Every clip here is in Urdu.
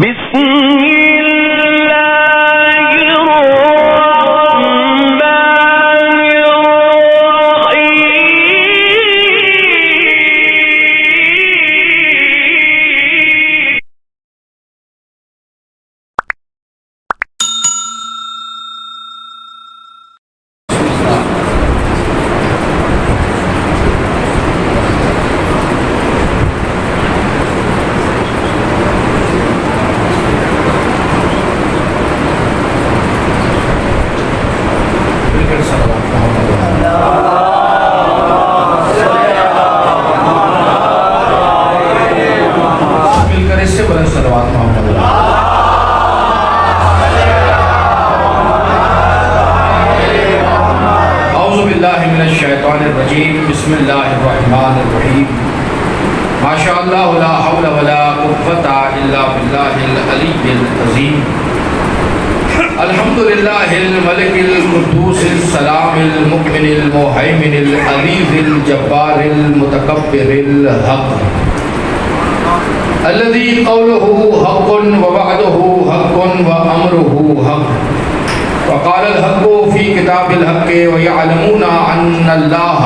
بسم اللہ الرحمن الرحیم ماشاء اللہ لا حول ولا قوة الا باللہ العلی العظیم الحمدللہ الملک القدوس السلام المؤمن المہیمن العزیز الجبار المتکبر الحق الذي قوله حق ووعده حق وامره حق وقال الحق في كتاب الحق ويعلمون ان الله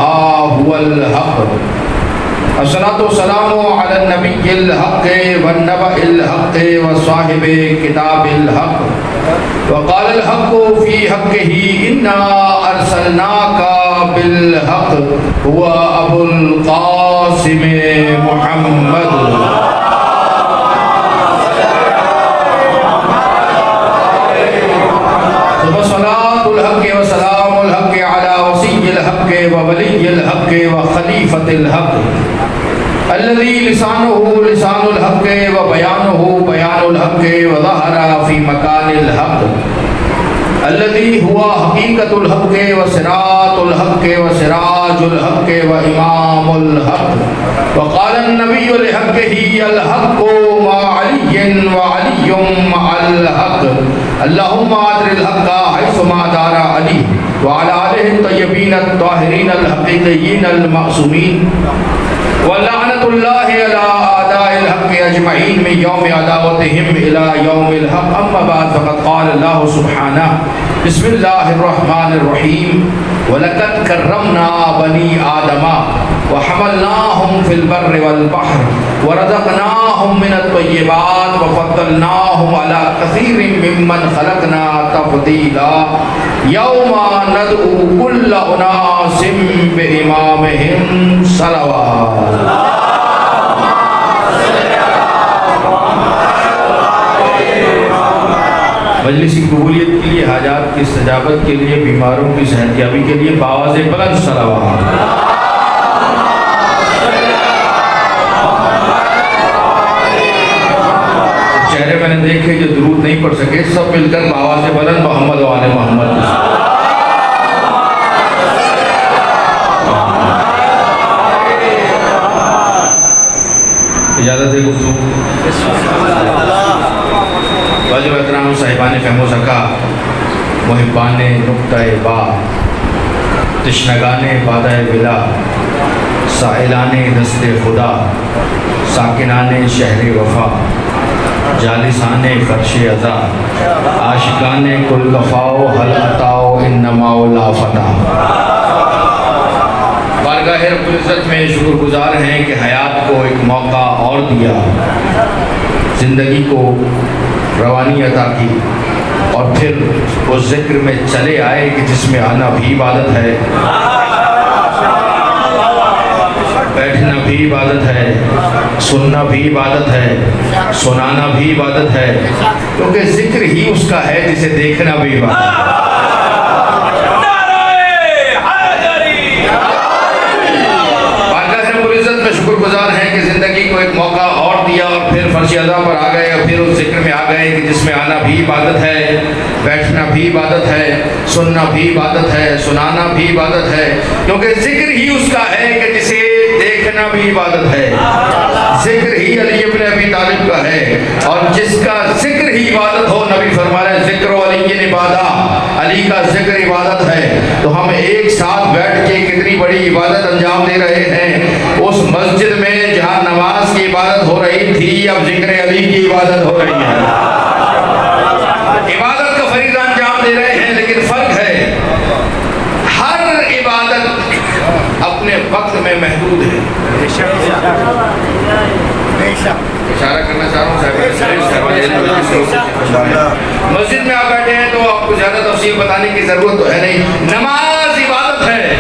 هو الحق الصلاة والسلام على النبي الحق والنبأ الحق وصاحب كتاب الحق وقال الحق في حقه إنا أرسلناك بالحق هو أبو القاسم محمد صلاة الحق وسلام الحق على وصي الحق وولي الحق وخليفة الحق الذي لسانه لسان الحق وبيانه بيان الحق وظهر في مكان الحق الذي هو حقيقة الحق وصراط الحق وسراج الحق وإمام الحق وقال النبي لحقه الحق مع علي وعلي مع الحق اللهم أدر الحق حيث ما دار علي وعلى آله الطيبين الطاهرين الحقيقيين المعصومين ولعنة الله على أعداء الحق أجمعين من يوم عداوتهم إلى يوم الحق أما بعد فقد قال الله سبحانه بسم الله الرحمن الرحيم ولقد كرمنا بني آدم وحملناهم في البر والبحر ورزقناهم من الطيبات وفضلناهم على كثير ممن خلقنا تفضيلا يوم ندعو كل أناس بإمامهم صلوات مجلس کی قبولیت کے لیے، حاجات کی استجابت کے لیے، بیماروں کی صحتیابی کے لیے بآواز بلند صلوات۔ چہرے میں نے دیکھے جو درود نہیں پڑھ سکے، سب مل کر بآواز بلند محمد و آل محمد۔ اجازت ہے گفتگو۔ واجب احترام صاحبان فہم و ذکا، محبان نقطہ با، تشنگان بادہ بلا، سائلان دست خدا، ساکنان شہر وفا، جالسان فرش عزا، عاشقان کل کفاؤ حل اتاؤ انما لا فتح۔ بارگاہ رب العزت میں شکر گزار ہیں کہ حیات کو ایک موقع اور دیا، زندگی کو روانی عطا کی، اور پھر اس ذکر میں چلے آئے کہ جس میں آنا بھی عبادت ہے، بیٹھنا بھی عبادت ہے، سننا بھی عبادت ہے، سنانا بھی عبادت ہے، کیونکہ ذکر ہی اس کا ہے جسے دیکھنا بھی عبادت ہے۔ شکر گزار ہیں کہ زندگی کو ایک موقع اور دیا، اور پھر فرش ادا پر آ گئے، اور پھر اس ذکر میں آ گئے کہ جس میں آنا بھی عبادت ہے، بیٹھنا بھی عبادت ہے، سننا بھی عبادت ہے، سنانا بھی عبادت ہے، کیونکہ ذکر ہی اس کا ہے کہ جسے دیکھنا بھی عبادت ہے۔ ذکر ہی علی ابن ابی طالب کا ہے، اور جس کا ذکر ہی عبادت ہو، نبی فرما رہے ہیں ذکر علی عبادہ، علی کا ذکر عبادت ہے، تو ہم ایک ساتھ بیٹھ کے کتنی بڑی عبادت انجام دے رہے ہیں۔ اس مسجد میں جہاں نماز کی عبادت ہو رہی تھی، اب ذکر علی کی عبادت ہو رہی ہے۔ عبادت کا فریضہ انجام دے رہے ہیں، لیکن فرق ہے، ہر عبادت اپنے وقت میں محدود ہے۔ اشارہ کرنا چاہ رہا ہوں مسجد میں آپ بیٹھے ہیں تو آپ کو زیادہ تفصیل بتانے کی ضرورت تو ہے نہیں۔ نماز عبادت ہے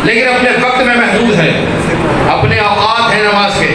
لیکن اپنے وقت میں محدود ہے، اپنے اوقات ہیں نماز کے۔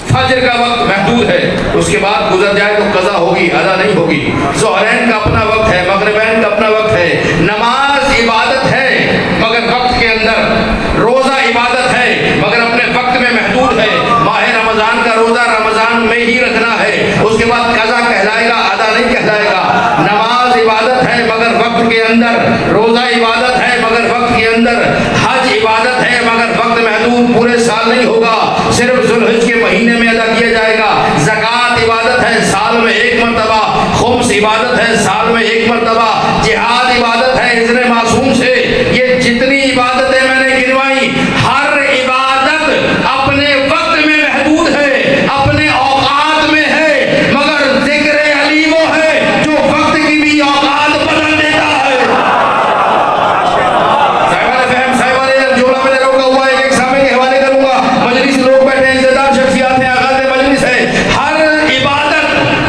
فجر کا وقت محدود ہے، اس کے بعد گزر جائے تو قضا ہوگی، ادا نہیں ہوگی۔ ظہرین کا اپنا وقت ہے، مغربین کا اپنا وقت ہے۔ نماز عبادت ہے مگر وقت کے اندر، روزہ عبادت ہے مگر اپنے وقت میں محدود ہے۔ ماہ رمضان کا روزہ رمضان میں ہی رکھنا ہے، اس کے بعد قضا کہلائے گا، ادا نہیں کہلائے گا۔ نماز عبادت ہے مگر وقت کے اندر، روزہ عبادت ہے مگر وقت کے اندر، حج عبادت ہے مگر وقت محدود، پورے سال نہیں ہوگا، صرف ذوالحج کے مہینے میں ادا کیا جائے گا۔ زکوٰۃ عبادت ہے، سال میں ایک مرتبہ۔ خمس عبادت ہے، سال میں ایک مرتبہ۔ جہاد عبادت ہے حضر معصوم سے۔ یہ جتنی عبادتیں میں نے گنوائی، ہر عبادت اپنے وقت میں محدود ہے، اپنے اوقات میں ہے، مگر ذکر علی وہ ہے جو وقت کی بھی اوقات بدل دیتا ہے۔ صاحبان فہم، صاحبان جملہ میں نے روکا ہوا ہے، ایک سامنے کے حوالے کروں گا۔ مجلس لوگ بیٹھے ہیں، عزتدار شخصیات ہیں، آغاز مجلس ہے۔ ہر عبادت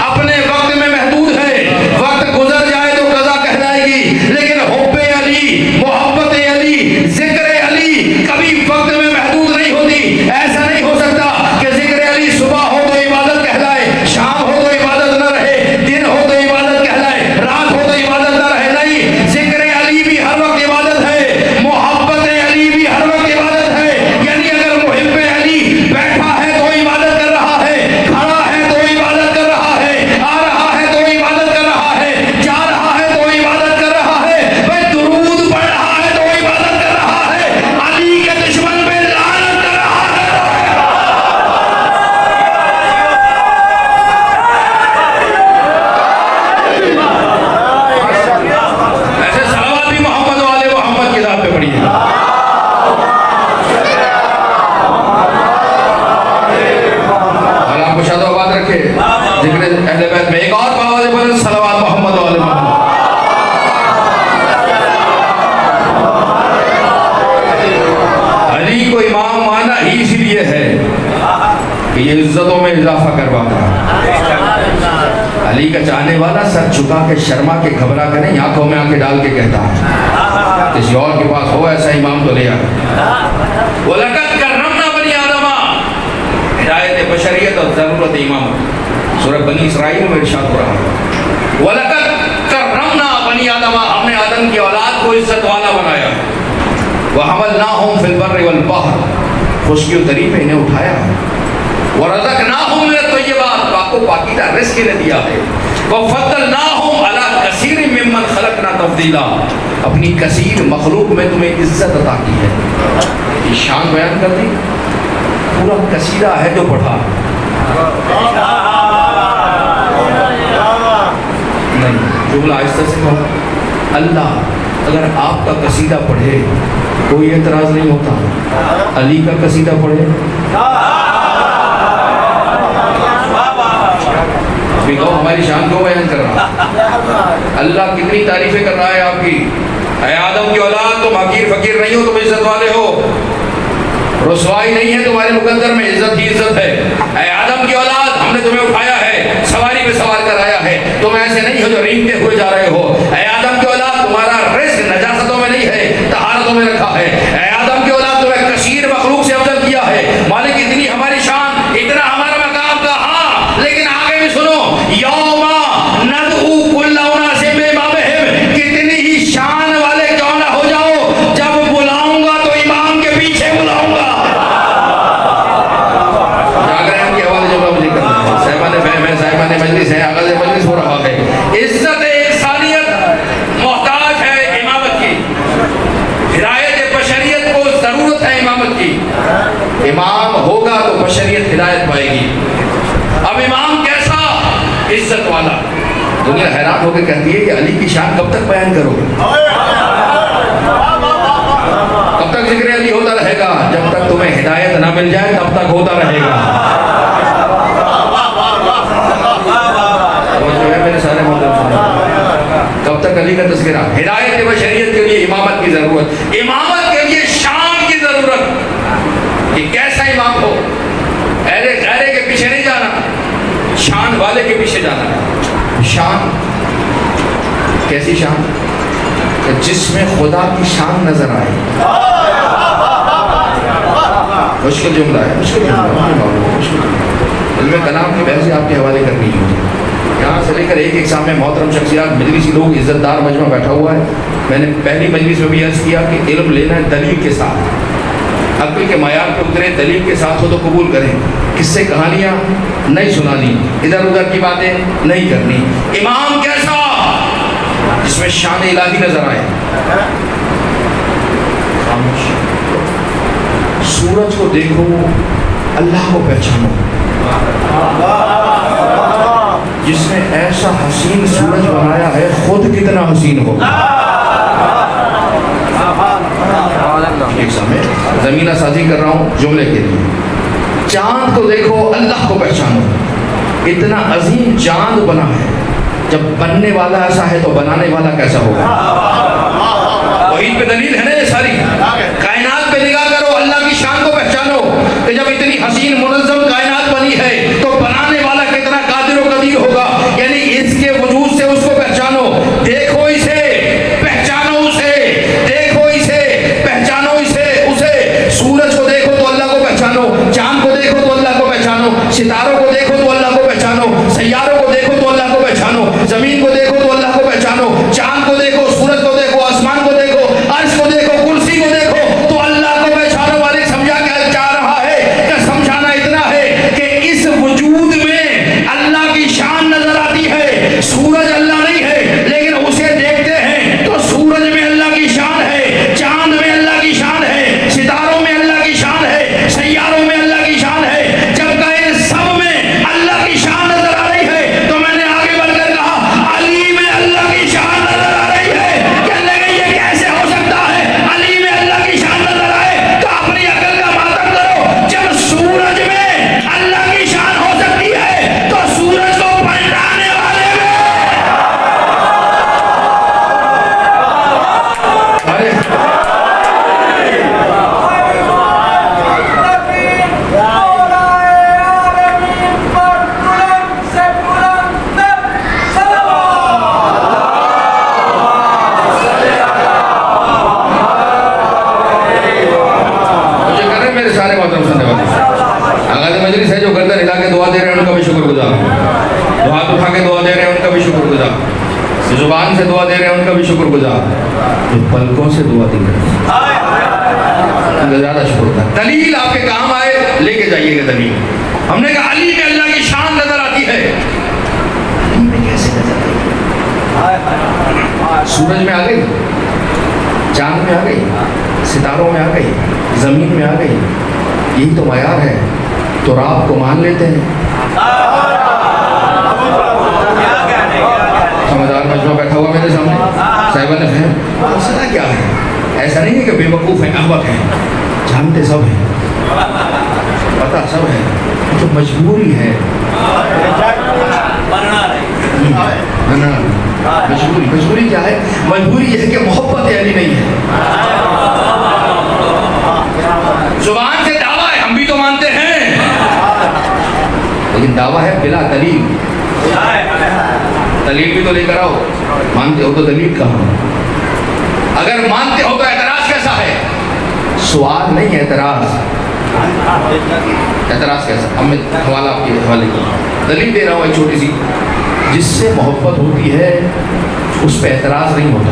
اپنے وقت میں محدود ہے، وقت گزر جائے تو قضا کہلائے گی، لیکن حب علی، محبت علی، ذکر علی کبھی وقت میں محدود نہیں ہوتی۔ ایسا نہیں ہو سکتا کہ ذکر علی صبح ہو تو عبادت کہلائے، شام ہو تو عبادت نہ رہے، دن ہو تو عبادت کہلائے، رات ہو تو عبادت نہ رہے۔ نہیں، ذکر علی بھی ہر وقت عبادت ہے، محبت علی بھی ہر وقت عبادت ہے۔ یعنی اگر محب علی بیٹھا ہے تو عبادت کر رہا ہے، کھڑا ہے تو عبادت کر رہا ہے، آ رہا ہے تو عبادت کر رہا ہے، جا رہا ہے تو عبادت کر رہا ہے، بھائی درود پڑھ رہا ہے تو عبادت کر رہا ہے، علی کے دشمن پہ لعنت کر رہا ہے۔ ایسے صلوات بھی محمد والے محمد کی ذات پہ پڑھی ہے۔ اللہ آپ کو شاد و آباد رکھے۔ ذکر اہل بیت میں ایک اور باواز بلند صلوات محمد والے محمد۔ علی کو امام مانا ہی اس لیے ہے کہ یہ عزتوں میں اضافہ کرواتا ہے۔ علی کا چاہنے والا سر جھکا کے شرما کے گھبرا کے نہیں، آنکھوں میں آنکھیں ڈال کے کہتا ہے کسی اور کے پاس ہو ایسا امام تو لے آ۔ وَلَقَدْ كَرَّمْنَا بَنِي آدَمَ، ہدایت بشریت اور ضرورت امامت۔ سورہ بنی اسرائیل میں ارشاد ہو رہا ہے وَلَقَدْ كَرَّمْنَا بَنِي آدَمَ، ہم نے آدم کی اولاد کو عزت والا بنایا۔ وَحَمَلْنَاهُمْ فِي الْبَرِّ وَالْبَحْرِ، خشکی و تری پہ انہیں اٹھایا ہے۔ وَرَزَقْنَاهُمْ مِنَ الطَّيِّبَاتِ، پاک و پاکیزہ رزق نے دیا ہے۔ وَفَضَّلْنَاهُمْ عَلَىٰ كَثِيرٍ مِّمَّنْ خَلَقْنَا تَفْضِيلًا، اپنی کثیر مخلوق میں تمہیں عزت عطا کی ہے۔ یہ شان بیان کر دی، پورا قصیدہ ہے جو پڑھا نہیں، جملہ آہستہ سے کہو۔ اللہ اگر آپ کا قصیدہ پڑھے کوئی اعتراض نہیں ہوتا، علی کا قصیدہ پڑھے ہماری شان کیوں بیان کر رہا؟ اللہ کتنی تعریفیں کر رہا ہے آپ کی۔ اے آدم کی اولاد، تم حقیر فقیر نہیں ہو، تم عزت والے ہو، رسوائی نہیں ہے تمہارے مقدر میں، عزت ہی عزت ہے۔ اے آدم کی اولاد، ہم نے تمہیں اٹھایا ہے، سواری پہ سوار کرایا ہے، تم ایسے نہیں ہو جو رینگتے ہوئے جا رہے ہو۔ اے آدم کی اولاد، تمہارا رزق نجاستوں میں نہیں ہے، طہارتوں میں رکھا ہے۔ اے آدم کی اولاد، تمہیں کثیر مخلوق سے افضل کیا ہے۔ مالک اتنی ہماری شان، اتنا ہمارا مقام کا، ہاں لیکن آگے بھی سنو، یوم ندعو کل اناس بامامہم، کتنی ہی شان والے کیوں نہ ہو جاؤ، جب بلاؤں گا تو امام کے پیچھے بلاؤں گا۔ جاگرن کے حوالے جو مجھے کرنا ہے، صاحبان مجلس ہے، آغاز مجلس ہو رہا ہے۔ عزت انسانیت محتاج ہے امامت کی، ہدایت بشریت کو ضرورت ہے امامت کی۔ امام ہوگا تو بشریت ہدایت پائے گی۔ اب امام کیسا؟ عزت والا، دنیا حیران ہو کے کہتی ہے کہ علی کی شان کب تک بیان کرو گے؟ کب تک ذکر علی ہوتا رہے گا؟ جب تک تمہیں ہدایت نہ مل جائے تب تک ہوتا رہے گا. جو ہے میرے سارے کب تک علی کا تذکرہ؟ ہدایت بشریت کے لیے امامت کی ضرورت، امامت کے لیے شان کی ضرورت کہ کیسا امام ہو. اہل غیرے کے پیچھے نہیں جانا، شان والے کے پیچھے جانا. شان کیسی شان؟ جس میں خدا کی شان نظر آئے. مشکل جملہ ہے، مشکل جملہ. علم کلام کی بحث آپ کے حوالے کرنی ہے. یہاں سے لے کر ایک سامنے محترم شخصیات، مجلسی لوگ، عزت دار مجمع بیٹھا ہوا ہے. میں نے پہلی مجلس میں بھی عرض کیا کہ علم لینا ہے دلیل کے ساتھ، عقل کے معیار پہ اترے، دلیل کے ساتھ ہو تو قبول کریں. قصے کہانیاں نہیں سنانی، ادھر ادھر کی باتیں نہیں کرنی. امام کیسا؟ جس میں شان الہی نظر آئے. خاموش. سورج کو دیکھو، اللہ کو پہچانو. جس نے ایسا حسین سورج بنایا ہے خود کتنا حسین ہوگا. ایک سامنے زمینہ سازی کر رہا ہوں جملے کے لیے. چاند کو دیکھو، اللہ کو پہچانو. اتنا عظیم چاند بنا ہے، جب بننے والا ایسا ہے تو بنانے والا کیسا ہوگا؟ وحید پہ دلیل ہے نا یہ ساری. کائنات پہ نگاہ کرو، اللہ کی شان کو پہچانو کہ جب اتنی حسین منظم کائنات بنی ہے تو بنانے والا کتنا قادر و قدیر ہوگا. یعنی اس کے وجود سے اس کو پہچانو. دیکھو اسے، پہچانو اسے. دیکھو اسے، پہچانو اسے. سورج کو دیکھو تو اللہ کو پہچانو، چاند کو دیکھو تو اللہ کو پہچانو، ستاروں کو دیکھو تو اللہ کو پہچانو، سیاروں کو دیکھو تو اللہ کو پہچانو، زمین کو دیکھو تو اللہ کو پہچانو، چاند کو دیکھو، سورج کو دیکھو، آسمان کو دیکھو، عرش کو دیکھو، کرسی کو دیکھو تو اللہ کو پہچانو. مالک سمجھا کیا چاہ رہا ہے کہ سمجھانا اتنا ہے کہ اس وجود میں اللہ کی شان نظر آتی ہے. سورج اللہ نہیں ہے لیکن اسے دیکھتے ہیں تو سورج میں اللہ کی شان ہے، چاند میں اللہ کی شان ہے، ستاروں میں اللہ کی شان ہے، سیاروں میں اللہ کی شان ہے. جب کہ ان سب میں اللہ کی شان نظر آ رہی ہے تو میں نے آگے بڑھ کر کہا علی میں اللہ کی شان نظر آ رہی ہے. کہنے لگے یہ کیسے ہو سکتا ہے علی میں اللہ کی شان نظر آئے؟ تو اپنی عقل کا ماتم کرو. جب سورج میں اللہ کی شان ہو سکتی ہے تو سورج کو پلٹانے والے میں میرے سارے محترم سننے والے آغاز مجلس ہے جو گردن ہلا کے دعا دے رہے ہیں ان کا بھی شکر گزار، جو ہاتھ اٹھا کے دعا دے رہے ہیں ان کا بھی شکر گزار، جو زبان سے دعا دے رہے ہیں ان کا بھی شکر گزار، جو پلکوں سے دعا دے رہے ہیں ان کا زیادہ شکر گزار. دلیل آپ کے کام آئے لے کے جائیے گا دلیل. ہم نے کہا علی میں اللہ کی شان نظر آتی ہے. علی میں کیسے نظر آئی؟ سورج میں آ گئی، چاند میں آ گئی، ستاروں میں آ گئی، زمین میں آ گئی. یہی تو معیار ہے. تو رات کو مان لیتے ہیں. سمجھدار مجمع بیٹھا ہوا میرے سامنے، صاحبہ نے فہم مسئلہ کیا ہے؟ ایسا نہیں ہے کہ بے وقوف ہیں، احمق ہیں، جانتے سب ہیں، پتہ سب ہے. تو مجبوری ہے، مجبوری کیا ہے؟ مجبوری یہ ہے کہ محبت علی نہیں ہے. زبان سے دعویٰ ہے، ہم بھی تو مانتے ہیں، لیکن دعویٰ ہے بلا دلیل. دلیل بھی تو لے کر آؤ. مانتے ہو تو دلیل کہاں؟ اگر مانتے ہو تو اعتراض کیسا ہے؟ سوال نہیں، اعتراض. اعتراض کیسا؟ ہم نے حوالہ آپ کے حوالے کیا، دلیل دے رہا ہوں ایک چھوٹی سی. جس سے محبت ہوتی ہے اس پہ اعتراض نہیں ہوتا.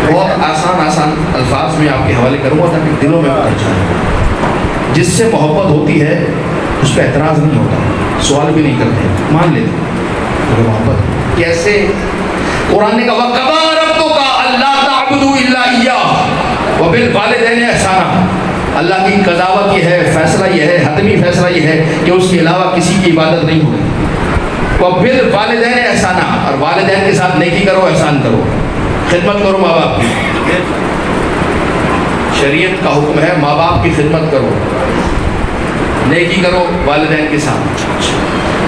بہت آسان الفاظ میں آپ کے حوالے کروں گا تاکہ دلوں میں اتر جائے. جس سے محبت ہوتی ہے اس پہ اعتراض نہیں ہوتا، سوال بھی نہیں کرتے، مان لیتے. محبت کیسے؟ قرآن نے کہا وَقَضَىٰ رَبُّكَ أَلَّا تَعْبُدُوا إِلَّا إِيَّاهُ وَبِالْوَالِدَيْنِ إِحْسَانًا. اللہ کی قضاوت یہ ہے، فیصلہ یہ ہے، حتمی فیصلہ یہ ہے کہ اس کے علاوہ کسی کی عبادت نہیں ہوگی. وبر والدین احسانہ، اور والدین کے ساتھ نیکی کرو، احسان کرو، خدمت کرو ماں باپ کی. شریعت کا حکم ہے ماں باپ کی خدمت کرو، نیکی کرو والدین کے ساتھ.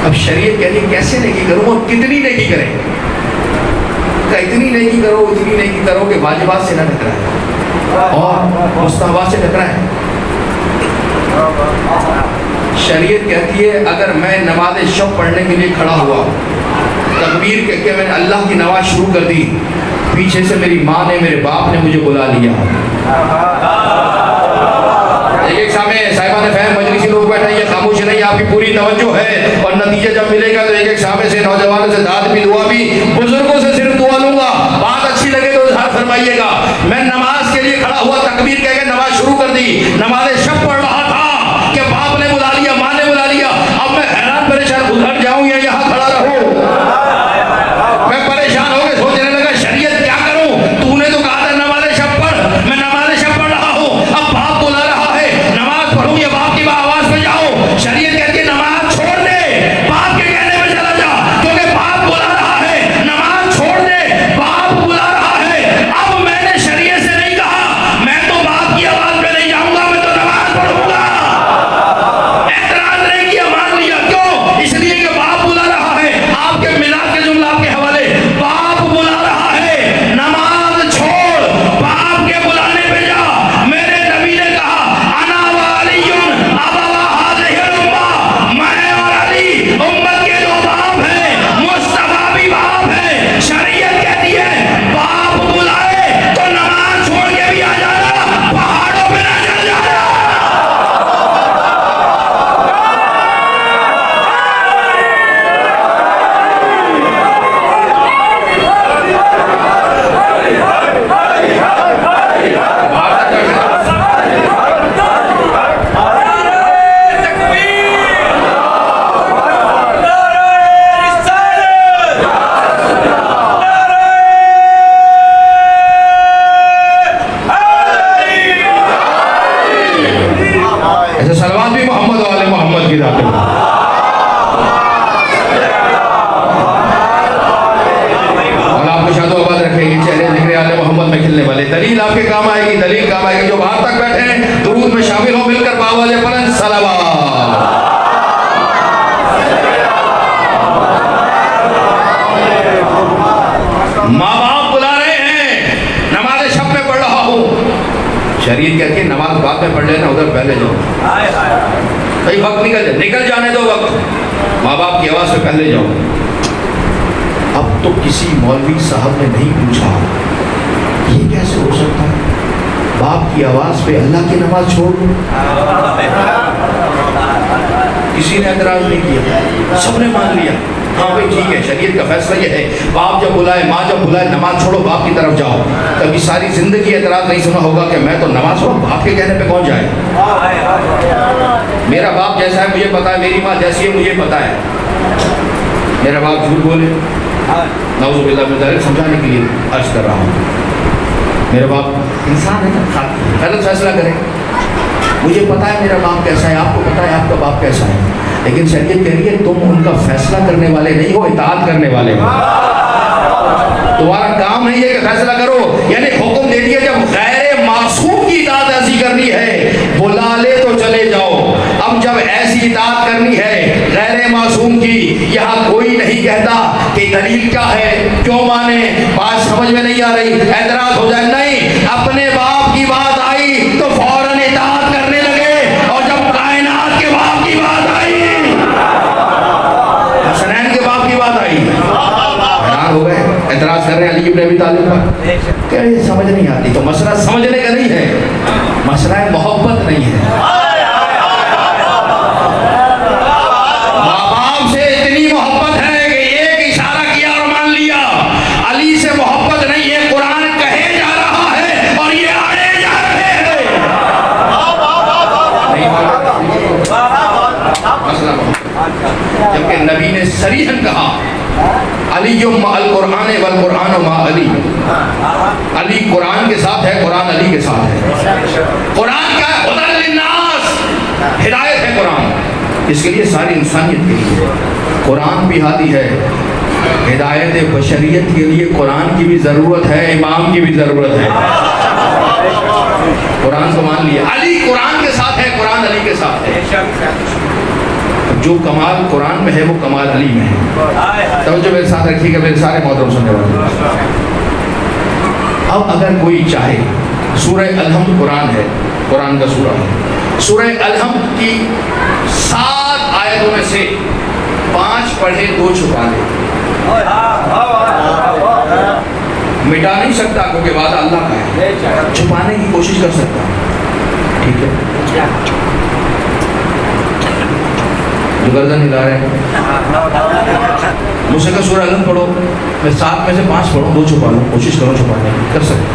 اب شریعت کہتی ہے کیسے نیکی کروں اور کتنی نیکی کریں؟ کہ اتنی نیکی کرو کہ واجبات سے نہ ٹکرائے اور مستحبات سے ٹکرائے. شریعت کہتی ہے اگر میں نماز شب پڑھنے کے لیے کھڑا ہوا، تکبیر کہہ کے میں نے اللہ کی نماز شروع کر دی، پیچھے سے میری ماں نے میرے باپ نے مجھے بلا لیا. ایک سامنے صاحبہ نے فہم مجلسی لوگ بیٹھے یہ خاموش نہیں، آپ کی پوری توجہ ہے، اور نتیجہ جب ملے گا تو ایک سامنے سے نوجوانوں سے داد بھی دعا بھی، بزرگوں سے صرف دعا لوں گا. بات اچھی لگے تو اظہار فرمائیے گا. میں نماز کے لیے کھڑا ہوا، تکبیر کہہ کے نماز شروع کر دی، نماز شب پڑھ رہا تھا کہ باپ نے بلا لیا، ماں نے بلا لیا. اب میں حیران پریشان ادھر جاؤں یا یہاں کھڑا رہوں؟ میں پریشان ہو کے سوچنے لگا شریعت کیا کروں؟ تو نے تو کہا تھا نماز شب پڑھ، میں نماز شب پڑھ رہا ہوں، اب باپ بلا رہا ہے، نماز پڑھوں یا باپ کی آواز پہ جاؤں؟ شریعت کہتی ہے نماز چھوڑ دے، باپ کے کہنے پہ چلا جا، کیونکہ باپ بلا رہا ہے. نماز چھوڑ دے، باپ بلا رہا ہے. اب میں نے شریعت سے نہیں کہا میں تو باپ کی آواز پہ نہیں جاؤں گا، میں تو نماز پڑھوں گا. اعتراض نہیں کیا، مان لیا. کیوں؟ اس لیے کہ باپ بلا رہا ہے. آپ کے میلاد کے جملہ آپ کے حوالے، باپ بلا رہا ہے، نماز چھوڑ، باپ کے بلانے پہ جا. میرے نبی نے کہا انا وعلی ابوا هذه الامه، میں اور علی امت کے دو باپ ہیں، مصطفیٰ بھی باپ ہے. شریعت کہتی ہے باپ بلائے تو نماز چھوڑ کے بھی آ جانا، پہاڑوں پہ نہ چڑھ جانا. ایسے سلوات بھی محمد والے محمد کی ذات میں. اور آپ کو شاد و آباد رکھے گی چہرے ذکر آل محمد میں کھلنے والے. دلیل آپ کے کام آئے گی، دلیل کام آئے گی. جو باہر تک بیٹھے ہیں درود میں شامل ہو، مل کر باوالے پڑھیں صلوات. ماں باپ بلا رہے ہیں، نماز شب میں پڑھ رہا ہوں. شریعت کہتی ہے نماز بعد میں پڑھ لینا، ادھر پہلے جاؤ. بھائی وقت نکل جانے دو وقت، ماں باپ کی آواز پہ پہلے جاؤ. اب تو کسی مولوی صاحب نے نہیں پوچھا یہ کیسے ہو سکتا ہے، باپ کی آواز پہ اللہ کی نماز چھوڑ دو. کسی نے اعتراض نہیں کیا، سب نے مان لیا. ہاں بھائی ٹھیک ہے، شریعت کا فیصلہ یہ ہے باپ جب بلائے ماں جب بلائے نماز چھوڑو، باپ کی طرف جاؤ. کبھی ساری زندگی اعتراض نہیں سنا ہوگا کہ میں تو نماز پڑھوں، باپ کے کہنے پہ کون جائے. میرا باپ جیسا ہے مجھے پتا ہے، میری ماں جیسی ہے مجھے پتا ہے. میرا باپ جھوٹ بولے، نعوذ باللہ من ذالک، سمجھانے کے لیے عرض کر رہا ہوں. میرا باپ انسان ہے، غلط فیصلہ کرے. مجھے پتا ہے میرا باپ کیسا ہے، آپ کو پتا ہے آپ کا باپ کیسا ہے. لیکن شریعت کہہ رہی ہے تم ان کا فیصلہ کرنے والے نہیں ہو، اطاعت کرنے والے ہو. تمہارا کام نہیں ہے کہ فیصلہ کرو. یعنی حکم دے دیا جب غیر معصوم کی اطاعت ایسی کرنی ہے، بلا لے تو چلے جاؤ. اب جب ایسی اطاعت کرنی ہے غیر معصوم کی، یہاں کوئی نہیں کہتا کہ دلیل کیا ہے، کیوں مانے، بات سمجھ میں نہیں آ رہی، اعتراض ہو جائے. نہیں، اپنے باپ کی بات آئی تو فوراً اطاعت کرنے لگے. اور جب کائنات کے باپ کی بات آئی، حسنین کے باپ کی بات آئی، حیران ہو گئے، اعتراض کر رہے ہیں علی بن ابی طالب پر کہ یہ سمجھ نہیں آتی. تو مسئلہ سمجھنے کا نہیں ہے، مسئلہ محبت نہیں ہے. ماں باپ سے اتنی محبت ہے کہ ایک اشارہ کیا اور مان لیا. علی سے محبت نہیں ہے، قرآن کہے جا رہا ہے اور یہ آڑے جا رہے ہیں. مسئلہ جبکہ نبی نے صریحاً کہا علی مع القرآن والقرآن مع علی. علی قرآن کے ساتھ ہے، قرآن علی کے ساتھ ہے. قرآن کیا ہے؟ ہدی للناس، ہدایت ہے قرآن. اس کے لیے ساری انسانیت کے لیے قرآن بھی ہادی ہے. ہدایت بشریت کے لیے قرآن کی بھی ضرورت ہے, امام کی بھی ضرورت ہے. قرآن کو مان لیا, علی قرآن کے ساتھ ہے, قرآن علی کے ساتھ ہے. جو کمال قرآن میں ہے وہ کمال علی میں ہے. توجہ میرے ساتھ رکھیے گا میرے سارے محترم سننے والے. اب اگر کوئی چاہے, سورہ الحمد قرآن ہے, قرآن کا سورہ ہے. سورہ الحمد کی 7 آیتوں میں سے 5 پڑھے 2 چھپا لے. مٹا نہیں سکتا کیونکہ وعدہ اللہ کا ہے, چھپانے کی کوشش کر سکتا. ٹھیک ہے, جو گردن ہلا رہے ہیں مجھ سے کہ سورہ الحمد پڑھو, میں 7 میں سے 5 پڑھوں, 2 چھپا لوں, کوشش کرو چھپانے کی, کر سکتا.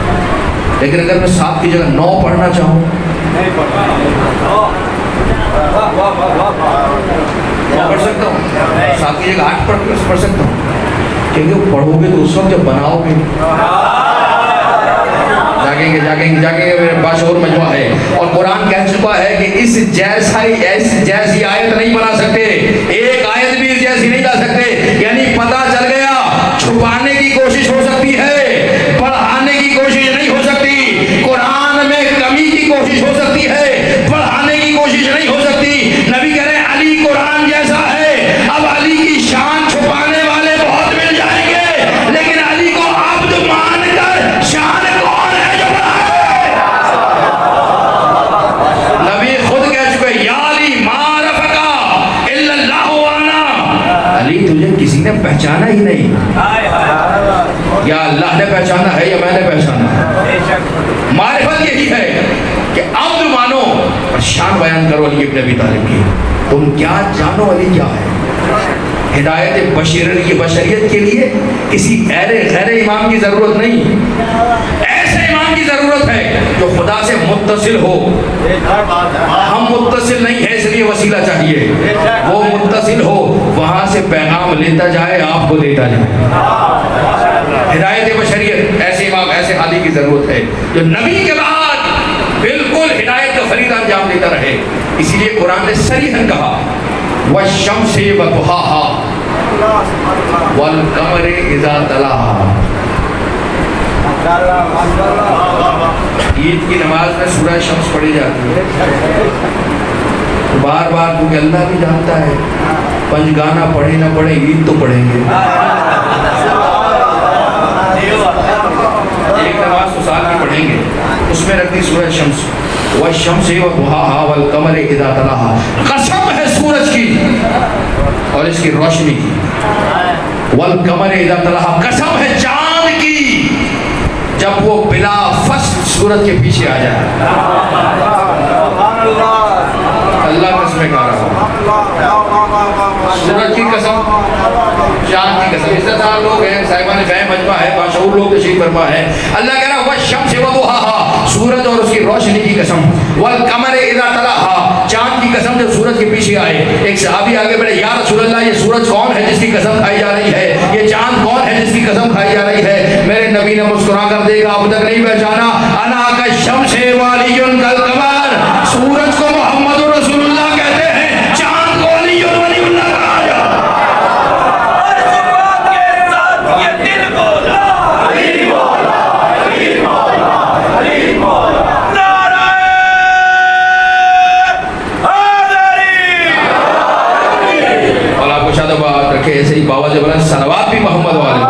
لیکن اگر میں 7 کی جگہ 9 پڑھنا چاہوں, 9 پڑھ سکتا ہوں, 7 کی جگہ 8 پڑھ سکتا ہوں. کیونکہ پڑھو گے تو اس وقت جب بناؤ گے, جاگیں گے میرے باشعور مجموعہ ہے. اور قرآن کہہ چکا ہے کہ اس جیسی آیت نہیں بنا سکتے, ایک آیت بھی اس جیسی نہیں لا سکتے. یعنی پتہ چل گیا, چھپانے کی کوشش ہو سکتی ہے, پڑھانے کی کوشش نہیں ہو سکتی. قرآن میں کمی کی کوشش ہو سکتی ہے, پڑھانے کی کوشش نہیں ہو سکتی. نبی کہہ رہے ہیں علی قرآن جیسا ہے. اب علی کی شان چھپانے والے بہت مل جائیں گے, لیکن علی کو عبد مان کر شان کون ہے جو بنائے؟ نبی خود کہہ چکے یا علی ما رفقا الا اللہ وانا. علی تجھے کسی نے پہچانا ہی نہیں, یا اللہ نے پہچانا ہے یا میں نے پہچانا. معرفت یہی ہے کہ عبد مانو اور شان بیان کرو علی ابن ابی طالب کی. تم کیا جانو علی کیا ہے. ہدایت بشریت کے لیے کسی غیر امام کی ضرورت نہیں, ایسے امام کی ضرورت ہے جو خدا سے متصل ہو. ہم متصل نہیں ہیں اس لیے وسیلہ چاہیے, وہ متصل ہو, وہاں سے پیغام لیتا جائے, آپ کو دیتا جائے. ہدایت بشریت ایسے امام ایسے حالی کی ضرورت ہے جو نبی کے بعد بالکل ہدایت کا فریضہ انجام دیتا رہے. اسی لیے قرآن نے صریحاً کہا والشمس وضحاها والقمر اذا تلاها. عید کی نماز میں سورہ شمس پڑھی جاتی ہے بار بار, کیونکہ اللہ بھی جانتا ہے پنجگانا پڑھے نہ پڑھے عید تو پڑھیں گے. ایک نماز تو سال کی پڑھیں گے, اس میں رکھتی سورہ شمس والشمس وضحاها والقمر اذا تلاها. قسم ہے سورج کی اور اس کی روشنی کی. والقمر اذا تلاها, قسم ہے چاند کی جب وہ بلا فصل سورج کے پیچھے آ جائے. اللہ قسمیں کہہ رہا ہوں, سورج کی قسم, چاند کی قسم. اس طرح لوگ ہیں, صاحبان فہم مجمع ہے, باشعور لوگ تشریف فرما ہے. اللہ کہہ رہا ہے والشمس وضحاها, سورج اور اس کی روشنی کی قسم. والقمر اذا تلاها, چاند کی قسم جب سورج کے پیچھے آئے. ایک صحابی آگے بڑھے, یا رسول اللہ یہ سورج کون ہے جس کی قسم کھائی جا رہی ہے, یہ چاند کون ہے جس کی قسم کھائی جا رہی ہے. میرے نبی نے مسکرا کر دیکھا, اب تک نہیں پہچانا. انا کالشمس وعلی کالقمر, سورج کو محمد رسول اللہ کہتے ہیں, چاند کو علی ولی اللہ کہا جاتا ہے. ایسے ہی باوا جب صلوات بھی محمد والے.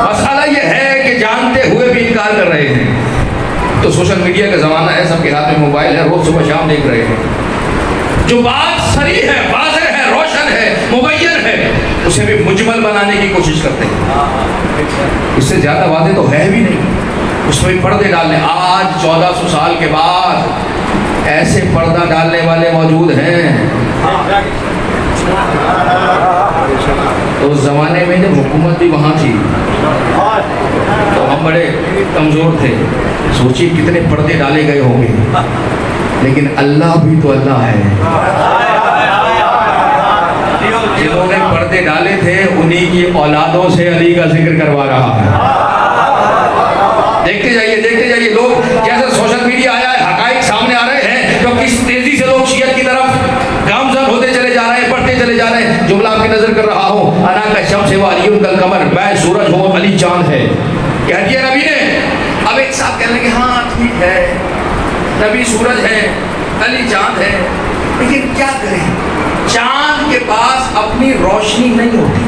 مسئلہ یہ ہے کہ جانتے ہوئے بھی انکار کر رہے ہیں. تو سوشل میڈیا کا زمانہ ہے, سب کے ہاتھ میں موبائل ہے, روز صبح شام دیکھ رہے ہیں. جو بات صریح ہے, واضح ہے, روشن ہے, مبین ہے, اسے بھی مجمل بنانے کی کوشش کرتے ہیں. اس سے زیادہ واضح تو ہے بھی نہیں, اس میں پردے ڈالنے. آج 1400 سال کے بعد ایسے پردہ ڈالنے والے موجود ہیں. تو اس زمانے میں جب حکومت بھی وہاں تھی تو ہم بڑے کمزور تھے, سوچیے کتنے پردے ڈالے گئے ہوں گے. لیکن اللہ بھی تو اللہ ہے. جنہوں نے پردے ڈالے تھے انہی کی اولادوں سے علی کا ذکر کروا رہا ہے. دیکھتے جائیے لوگ جیسے سوشل میڈیا آیا ہے, حقائق سامنے آ رہے ہیں, تو وعلی کل قمر، میں سورج ہوں علی چاند ہے، کہہ دیا نبی نے۔ اب ایک صاحب کہنے لگے ہاں ٹھیک ہے، نبی سورج ہے، علی چاند ہے، لیکن کیا کریں، چاند کے پاس اپنی روشنی نہیں ہوتی۔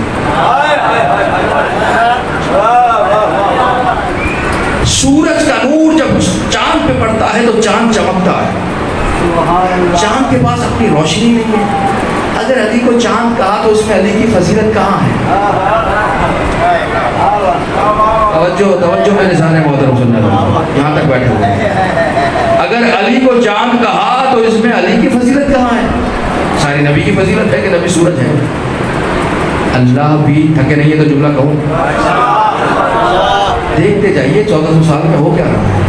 سورج کا نور جب چاند پہ پڑتا ہے تو چاند چمکتا ہے، چاند کے پاس اپنی روشنی نہیں ہے۔ اگر علی کو چاند کہا تو اس میں علی کی فضیلت کہاں ہے؟ توجہ میرے سامنے محترم سننے والوں، یہاں تک بیٹھے ہوئے، اگر علی کو چاند کہا تو اس میں علی کی فضیلت کہاں ہے؟ ساری نبی کی فضیلت ہے کہ نبی سورج ہے۔ اللہ بھی تھکے نہیں ہے تو جملہ کہوں، دیکھتے جائیے 1400 سال میں ہو کیا رہا ہے،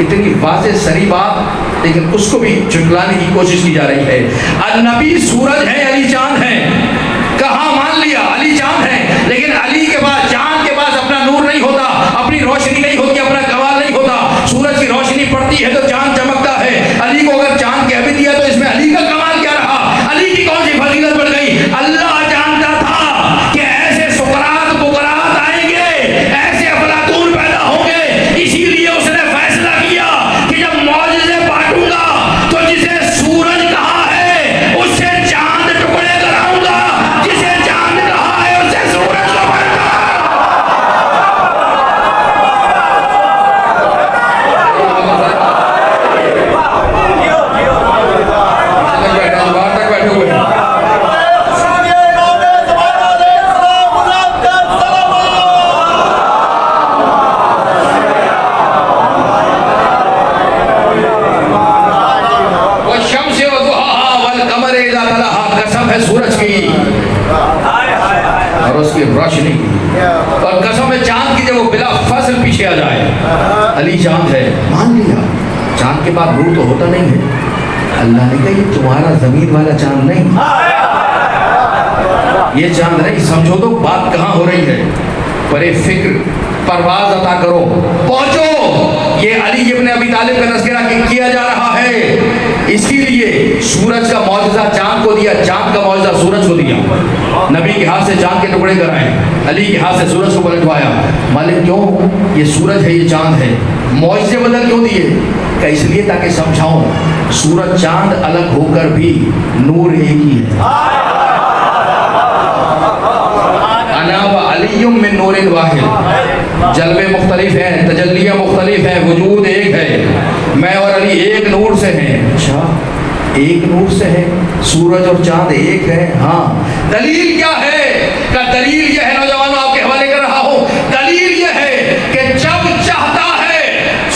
اتنی واضح سری بات، لیکن اس کو بھی جھٹلانے کی کوشش کی جا رہی ہے۔ النبی سورج ہے، علی چاند ہے، کہاں مان لیا علی چاند ہے، لیکن علی کے پاس، چاند کے پاس اپنا نور نہیں ہوتا، اپنی روشنی نہیں ہوتی، اپنا کمال نہیں ہوتا۔ سورج کی روشنی پڑتی ہے تو چاند چمکتا ہے، علی کو اگر چاند کہہ بھی دیا تو اس میں علی کا کمال کیا رہا، علی کی کون سی فضیلت بڑھ گئی؟ اللہ جانتا تھا کہ ایسے سقراط بقراط آئیں گے، ایسے افلاطون پیدا ہوں گے، اسی لیے اس نے فیصلہ کیا کہ جب معجزے بانٹوں گا تو جسے سورج کہا ہے اس سے چاند ٹکڑے کراؤں گا، جسے چاند کہا ہے اس سے سورج کو بڑھتا۔ قسم ہے سورج کی اور اس کی روشنی کی، اور قسم ہے چاند کی، جب وہ بلا فصل پیچھے آ جائے۔ علی چاند ہے، مان لیا، چاند کے بعد نور تو ہوتا نہیں ہے۔ اللہ نے کہا یہ تمہارا زمین والا چاند نہیں، یہ چاند نہیں، سمجھو تو بات کہاں ہو رہی ہے۔ بڑے فکر پرواز عطا کرو، پہنچو، یہ علی ابن ابی طالب کا تذکرہ کیا جا رہا ہے، اسی لیے سورج کا معجزہ چاند کو دیا، چاند کا معجزہ سورج کو دیا۔ نبی کے ہاتھ سے چاند کے ٹکڑے کرائے، علی کے ہاتھ سے سورج کو پلٹوایا۔ مالک کیوں؟ یہ سورج ہے، یہ چاند ہے، معجزے بدل کیوں دیے؟ کہ اس لیے تاکہ سمجھاؤں سورج چاند الگ ہو کر بھی نور ایک ہی ہے۔ انا و علی من نور واحد، جلوے مختلف ہیں، تجلیہ مختلف ہیں، وجود ایک ہے، میں اور علی ایک نور سے ہیں۔ اچھا ایک نور سے ہے، سورج اور چاند ایک ہے؟ ہاں۔ دلیل کیا ہے؟ کہ دلیل یہ ہے، نوجوانوں آپ کے حوالے کر رہا ہوں، دلیل یہ ہے کہ جب چاہتا ہے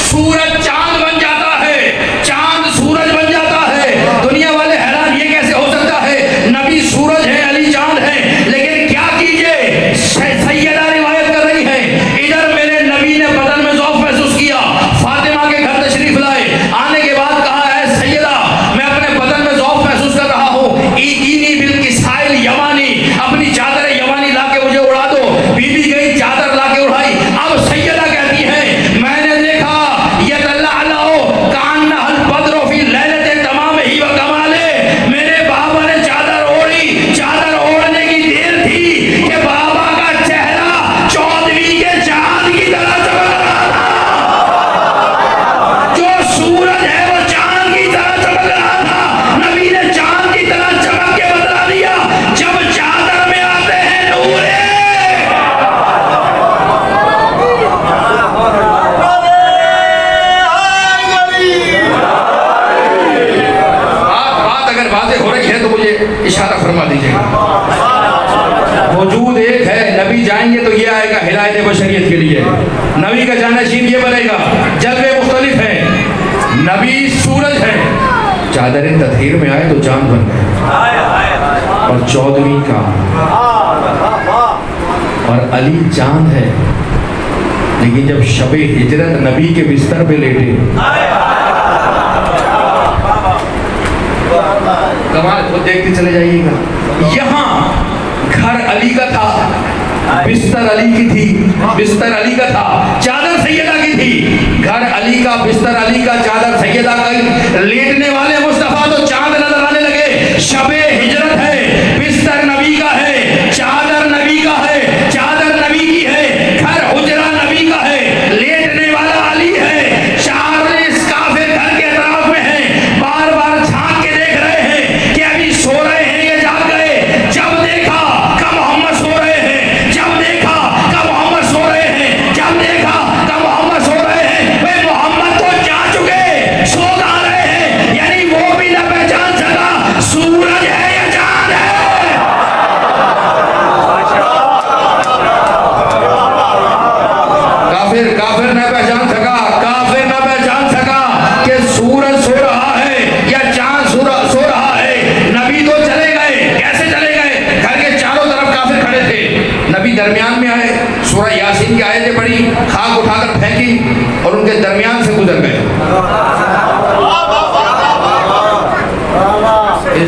سورج چاند بن جاتا ہے، چاند سورج بن جاتا ہے۔ دنیا والے حیران، یہ کیسے ہو سکتا ہے؟ نبی سورج ہے، علی چاند ہے، لیکن کیا کیجئے، سیدہ روایت کر رہی ہے، ادھر میرے نبی نے بدن میں ذوق محسوس کیا، فاطمہ کے گھر تشریف لائے، آنے کے بعد کہا ہے سیدہ میں اپنے بدن میں ذوق محسوس کر رہا ہوں، ایدینی بالکسائل یمانی، اپنی چادر یمانی لا کے مجھے اڑا دو۔ بی بی گئی، چادر لا کے اڑائی۔ اب سیدہ کہتی ہے میں نے دیکھا یتلعلع کأنہ البدر فی لیلۃ تمام ہی و کمالہ، میرے بابا نے چادر اوڑھی، چادر اوڑھنے کی دیر تھی کہ بابا کا چہرہ 14ویں کے چاند کی طرح چمک رہا تھا، جو سورج ہے وہ چاند کی طرح چمک رہا تھا، نبی نے چاند کی طرح چمک کے بتلا دیا، جب چادر میں آتے ہیں نور ہے۔ بات اگر واضح ہو رہی ہے تو مجھے اشارہ فرما دیجیے گا۔ وجود ایک ہے، نبی جائیں گے تو یہ آئے گا ہدایت بشریت کے لیے، نبی کا جانشین یہ بنے گا، جلوے مختلف ہیں، نبی سورج ہے، چادر تطہیر میں آئے تو چاند بن گئے، اور 14ویں کا، اور علی چاند ہے، لیکن جب شب ہجرت نبی کے بستر پہ لیٹے، کمال خود دیکھتے چلے جائیے گا، یہاں گھر علی کا تھا، بستر علی کی تھی، بستر علی کا تھا، چادر سیدہ کی تھی، گھر علی کا، بستر علی کا، چادر سیدہ کا، لیٹنے والے مصطفیٰ تو چاند نظر آنے لگے۔ شب ہجرت ہے، بستر نبی کا ہے، چادر نبی کا ہے،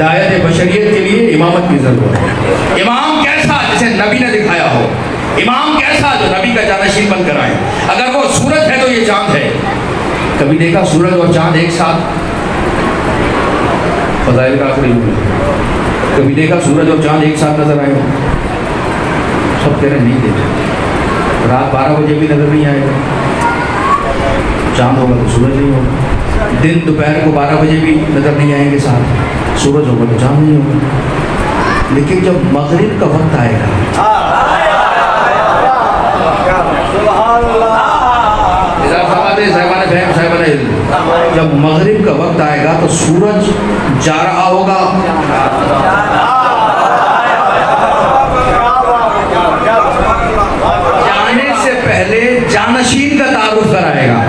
ہدایت بشریت کے لیے امامت کی ضرورت ہے. امام کیسا؟ جسے نبی نے دکھایا ہو. امام کیسا؟ جو نبی کا جانشین بن کر آئے. اگر وہ سورج ہے تو یہ چاند ہے. کبھی دیکھا سورج اور چاند ایک ساتھ؟ فضائل کا آخری کبھی دیکھا سورج اور چاند ایک ساتھ نظر آئے؟ سب کہہ رہے نہیں دیکھا. رات 12 بجے بھی نظر نہیں آئے گا. چاند ہوگا تو سورج نہیں ہوگا. دن دوپہر کو 12 بجے بھی نظر نہیں آئیں گے ساتھ. سورج ہوگا تو چاند نہیں ہوگا. لیکن جب مغرب کا وقت آئے گا، جب مغرب کا وقت آئے گا تو سورج جا رہا ہوگا، جانے سے پہلے جانشین کا تعارف کرائے گا.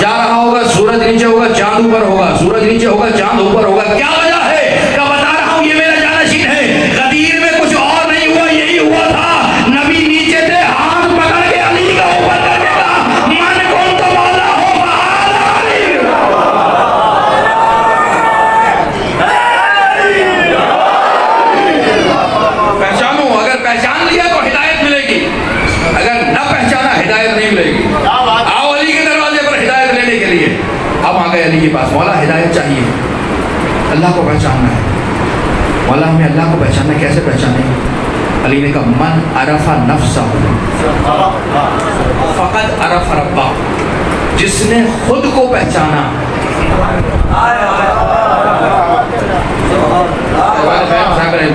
جا رہا ہوگا، سورج نیچے ہوگا، چاند اوپر ہوگا. سورج نیچے ہوگا، چاند اوپر ہوگا. کیا وجہ ہے؟ کہ بتا رہا ہوں یہ میرا جانشین ہے. غدیر میں کچھ اور نہیں ہوا، یہی ہوا تھا. نبی نیچے تھے، ہاتھ پکڑ کے علی کا اوپر کر کے کہا من کون تو مولا ہو پہچانو. اگر پہچان لیا تو ہدایت ملے گی، اگر نہ پہچانا ہدایت نہیں ملے گی. آؤ علی کے دروازے پر ہدایت لینے کے لیے. اب آ گئے علی کے پاس. مولا ہدایت چاہیے، اللہ کو پہچاننا ہے. مولا ہمیں اللہ کو پہچاننا ہے، کیسے پہچانے؟ علی نے کہا من عرف نفسہ فقد عرف ربہ. جس نے خود کو پہچانا.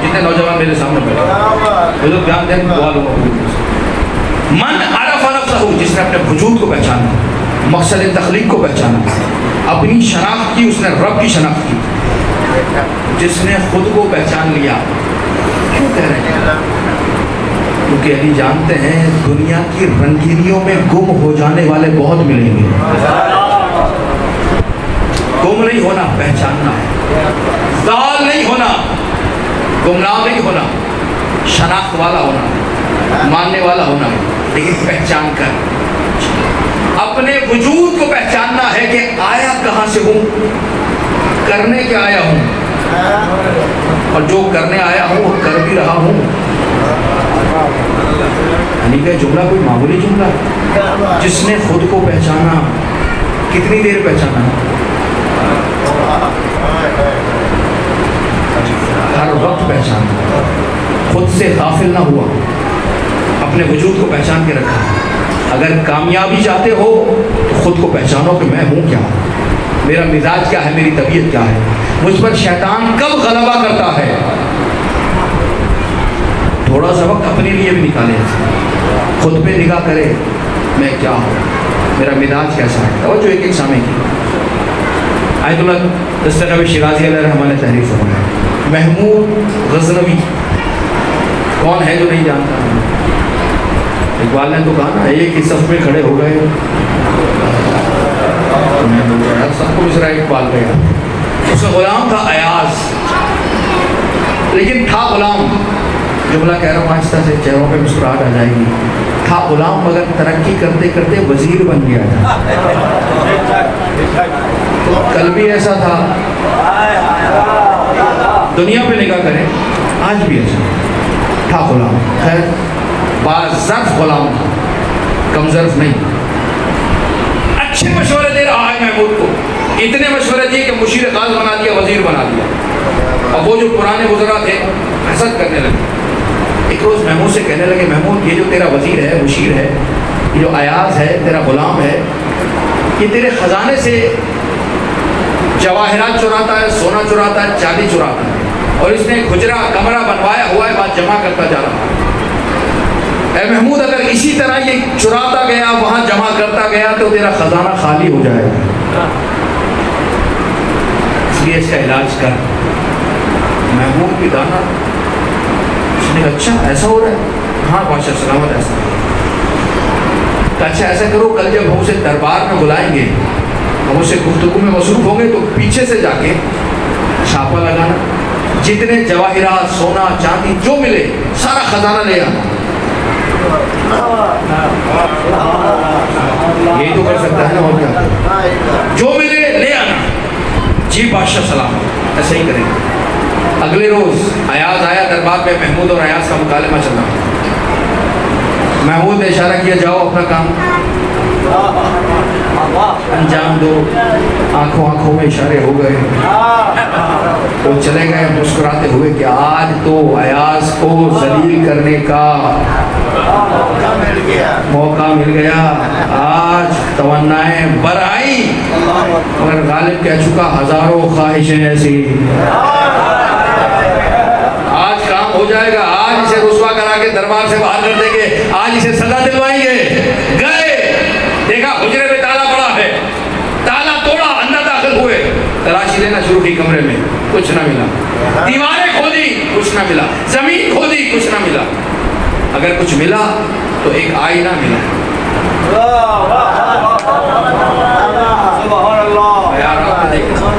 جتنے نوجوان میرے سامنے بیٹھے بزرگ جان دیں دعا لوں گا. من عرف نفسہ، جس نے اپنے وجود کو پہچانا، مقصد تخلیق کو پہچانا، اپنی شناخت کی، اس نے رب کی شناخت کی. جس نے خود کو پہچان لیا. کیوں کہہ رہے ہیں؟ کیونکہ علی جانتے ہیں دنیا کی رنگینیوں میں گم ہو جانے والے بہت ملیں گے. گم نہیں ہونا، پہچاننا ہے. ضال نہیں ہونا، گمراہ نہیں ہونا، شناخت والا ہونا، ماننے والا ہونا، لیکن پہچان کر اپنے وجود کو پہچاننا ہے کہ آیا کہاں سے ہوں، کرنے کیا آیا ہوں، اور جو کرنے آیا ہوں وہ کر بھی رہا ہوں. یعنی کہ جملہ کوئی معمولی جملہ ہے. جس نے خود کو پہچانا. کتنی دیر پہچانا؟ ہر وقت پہچانا. خود سے غافل نہ ہوا، اپنے وجود کو پہچان کے رکھا. اگر کامیابی چاہتے ہو تو خود کو پہچانو کہ میں ہوں کیا، میرا مزاج کیا ہے، میری طبیعت کیا ہے، مجھ پر شیطان کب غلبہ کرتا ہے. تھوڑا سا وقت اپنے لیے بھی نکالے، خود پہ نگاہ کرے میں کیا ہوں، میرا مزاج کیسا ہے. توجہ ایک ایک سامنے کی. آیت اللہ دستغابی شیرازی علیہ رحمہ نے تحریر فرمایا. محمود غزنوی کون ہے جو نہیں جانتا؟ اقبال نے تو کہا نا ایک ہی صف میں کھڑے ہو گئے. سب کو مصرع اقبال کا یاد. اس کا غلام تھا ایاز، لیکن تھا غلام. جملہ کہہ رہا ہوں آہستہ سے، چہروں پہ مسکراہٹ آ جائے گی. تھا غلام مگر ترقی کرتے کرتے وزیر بن گیا تھا. کل بھی ایسا تھا، دنیا پہ نگاہ کریں آج بھی ایسا تھا. غلام خیر باظرف غلام تھا، کم ظرف نہیں. اچھے مشورے دے رہا ہے محمود کو. اتنے مشورے دیے کہ مشیر خاص بنا دیا، وزیر بنا دیا. اور وہ جو پرانے وزراء تھے حسد کرنے لگے. ایک روز محمود سے کہنے لگے محمود یہ جو تیرا وزیر ہے، مشیر ہے، یہ جو ایاز ہے تیرا غلام ہے، یہ تیرے خزانے سے جواہرات چراتا ہے، سونا چراتا ہے، چاندی چراتا ہے، اور اس نے حجرہ کمرہ بنوایا ہوا ہے، بات جمع کرتا جا رہا ہے. اے محمود اگر اسی طرح یہ چراتا گیا، وہاں جمع کرتا گیا تو تیرا خزانہ خالی ہو جائے گا، اس لیے اس کا علاج کر. محمود بھی دانا. اس نے کہا اچھا ایسا ہو رہا ہے؟ ہاں بادشاہ سلامت ایسا. اچھا ایسا کرو کل جب ہم اسے دربار میں بلائیں گے، ہم اسے گفتگو میں مصروف ہوں گے تو پیچھے سے جا کے چھاپا لگانا، جتنے جواہرات سونا چاندی جو ملے سارا خزانہ لے آنا. یہی تو کر سکتا ہے نا، اور کیا؟ جو ملے لے آنا. جی بادشاہ سلام، ایسے ہی کریں گے۔ اگلے روز ایاز آیا دربار میں، محمود اور ایاز کا مکالمہ چل رہا۔ محمود نے اشارہ کیا جاؤ اپنا کام انجام دو، آنکھوں آنکھوں میں اشارے ہو گئے، وہ چلے گئے مسکراتے ہوئے کہ آج تو ایاز کو ذلیل کرنے کا موقع مل گیا، آج توانائیں بر آئی، مگر غالب کہہ چکا ہزاروں خواہشیں ایسی، آج کام ہو جائے گا، آج اسے رسوا کرا کے دربار سے باہر کر دیں گے، آج اسے سزا دلوائیں گے۔ گئے، دیکھا حجرے میں تالا پڑا ہے، تالا توڑا، اندر داخل ہوئے، تلاشی لینا شروع کی کمرے میں، کچھ نہ ملا، دیواریں کھودی، کچھ نہ ملا، زمین کھودی، کچھ نہ ملا، اگر کچھ ملا تو ایک آئینہ ملا۔ یار آپ نے دیکھا،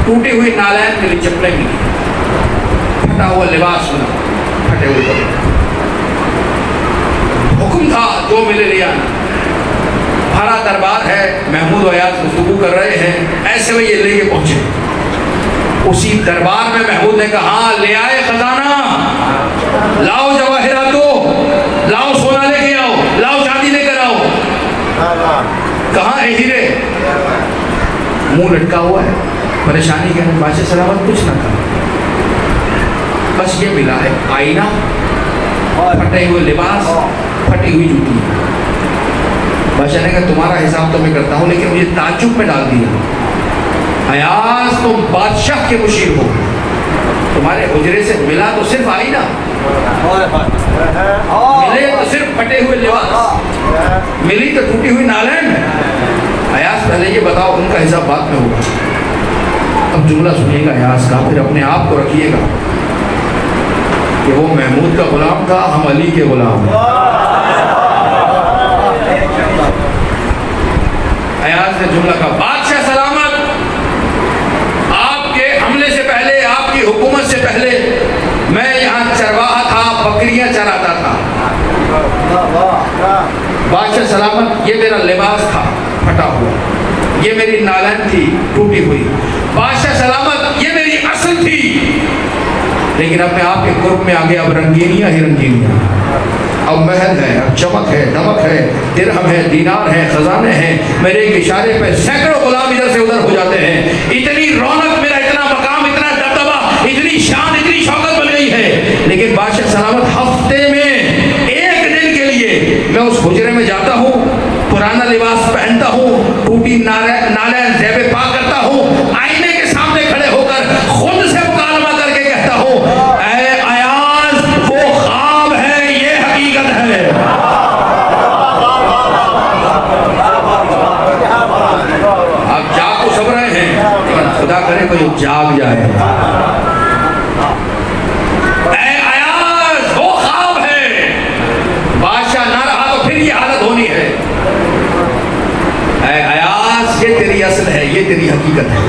ٹوٹی ہوئی نالین ملی، چپلیں ملی، پھٹا ہوا لباس ملا، پھٹے ہوئے کپڑے۔ حکم تھا جو ملے لے آنا۔ بھرا دربار ہے، محمود و ایاز گفتگو کر رہے ہیں، ایسے میں یہ لے کے پہنچے۔ اسی دربار میں محمود نے کہا ہاں لے آئے خزانہ، لاؤ جواہراتو، لاؤ سونا لے کے آؤ، لاؤ چاندی لے کر آؤ۔ کہاں ہے ہیرے؟ منہ لٹکا ہوا ہے، پریشانی کے بادشاہ سلامت کچھ نہ کہا، بس یہ ملا ہے آئینہ، پھٹے ہوئے لباس، پھٹی ہوئی جوتی۔ بادشاہ نے کہا تمہارا حساب تو میں کرتا ہوں، لیکن مجھے تعجب میں ڈال دیا، ایاز تم بادشاہ کے مشیر ہو، تمہارے حجرے سے ملا تو صرف آئینہ، ملے تو صرف پھٹے ہوئے لباس، ملی تو ٹوٹی ہوئی نالین۔ ایاز پہلے یہ بتاؤ، ان کا حساب بعد میں ہوگا۔ اب جملہ سنیے گا ایاز کا، پھر اپنے آپ کو رکھیے گا کہ وہ محمود کا غلام تھا، ہم علی کے غلام ہیں۔ ایاز نے جملہ کہا بادشاہ سلامت، آپ کے حملے سے پہلے، آپ کی حکومت سے پہلے میں یہاں چرواہا تھا، بکریاں چراتا تھا۔ بادشاہ سلامت، یہ میرا لباس تھا پھٹا ہوا، یہ میری نالین تھی ٹوٹی ہوئی، بادشاہ سلامت یہ میری اصل تھی، لیکن اب میں آپ کے قرب میں آ گیا، اب رنگینیاں ہی رنگینیاں، اب محل ہے، اب چمک ہے، دمک ہے، درہم ہے، دینار ہے، خزانے ہیں، میرے ایک اشارے پہ سینکڑوں غلام ادھر سے ادھر ہو جاتے ہیں، اتنی رونق، میرا اتنا مقام، اتنا دبدبہ، اتنی شان، اتنی شوکت بن گئی ہے۔ لیکن بادشاہ سلامت ہفتے میں ایک دن کے لیے میں اس حجرے میں جاتا ہوں، پرانا لباس پہنتا ہوں، ٹوٹی نالین زیب پا کرتا ہوں، آئینے کے سامنے کھڑے ہو کر خود سے مکالمہ کر کے کہتا ہوں اے ایاز وہ خواب ہے، یہ حقیقت ہے۔ آپ جاگ تو سب رہے ہیں، لیکن خدا کرے کوئی جاگ جائے۔ اے ایاز وہ خواب ہے، بادشاہ نہ رہا تو پھر یہ حالت ہونی ہے۔ اے ایاز یہ تیری اصل ہے، یہ تیری حقیقت ہے۔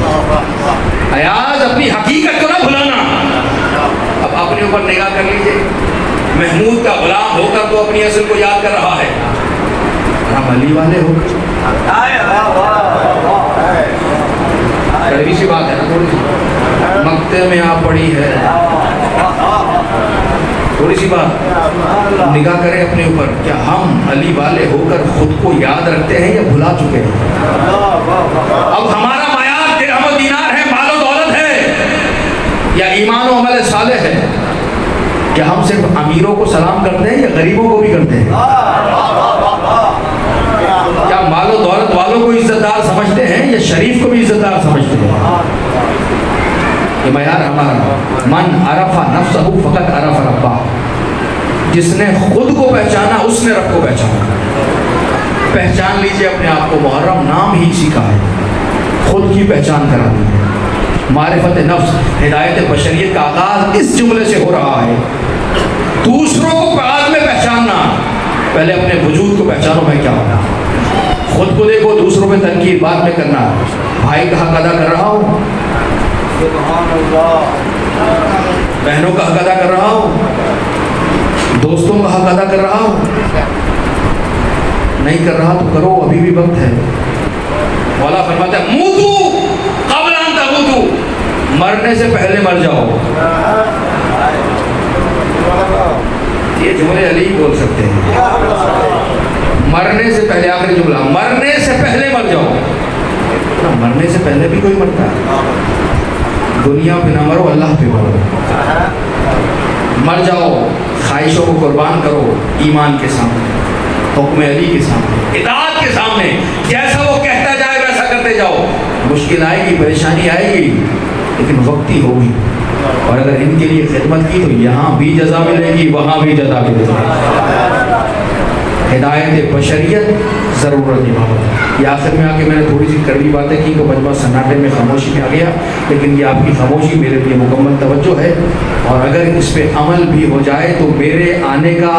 ایاز اپنی حقیقت کو نہ بھلانا۔ اب اپنے اوپر نگاہ کر لیجئے، محمود کا غلام ہو کر تو اپنی اصل کو یاد کر رہا ہے، ہم علی والے ہو کر، کڑوی سی بات ہے نا، تھوڑی سی مکتے میں آ پڑی ہے، تھوڑی سی بات نگاہ کریں اپنے اوپر، کیا ہم علی والے ہو کر خود کو یاد رکھتے ہیں یا بھلا چکے ہیں؟ اب ہمارا معیار درہم و دینار ہے، مال و دولت ہے، یا ایمان و عمل صالح ہے؟ کیا ہم صرف امیروں کو سلام کرتے ہیں یا غریبوں کو بھی کرتے ہیں؟ کیا مال و دولت والوں کو عزت دار سمجھتے ہیں یا شریف کو بھی عزت دار سمجھتے ہیں؟ یہ معیار ہمارا، من عرف نفسہ فقط عرف ربہ، جس نے خود کو پہچانا اس نے رب کو پہچانا۔ پہچان لیجئے اپنے آپ کو، محرم نام ہی اسی کا ہے، خود کی پہچان کرا دیجئے۔ معرفت نفس، ہدایت بشریت کا آغاز اس جملے سے ہو رہا ہے، دوسروں کو بعد میں پہچاننا، پہلے اپنے وجود کو پہچانو میں کیا ہونا، خود کو دیکھو، دوسروں میں تنقید بعد میں کرنا۔ بھائی کا حق ادا کر رہا ہوں، بہنوں کا حق ادا کر رہا ہوں، دوستوں کا حق ادا کر رہا ہوں، نہیں کر رہا تو کرو، ابھی بھی وقت ہے۔ مولا فرماتا ہے موتو مرنے سے پہلے مر جاؤ. یہ جملے علی بول سکتے ہیں. مرنے سے پہلے, آخری جملہ, مرنے سے پہلے مر جاؤ. مرنے سے پہلے بھی کوئی مرتا ہے. دنیا پہ نہ مرو, اللہ پہ مرو. مر جاؤ, خواہشوں کو قربان کرو ایمان کے سامنے, حکم علی کے سامنے, اطاعت کے سامنے. جیسا وہ کہتا جائے ویسا کرتے جاؤ. مشکل آئے گی, پریشانی آئے گی, لیکن وقتی ہوگی. اور اگر ان کے لیے خدمت کی تو یہاں بھی جزا ملے گی, وہاں بھی جزا ملے گی. ہدایت بشریت ضرورت عبادت. یہ آخر میں آ کے میں نے تھوڑی سی کڑوی باتیں کی تو مجمع سناٹے میں خاموشی میں آ گیا, لیکن یہ آپ کی خاموشی میرے لیے مکمل توجہ ہے. اور اگر اس پہ عمل بھی ہو جائے تو میرے آنے کا,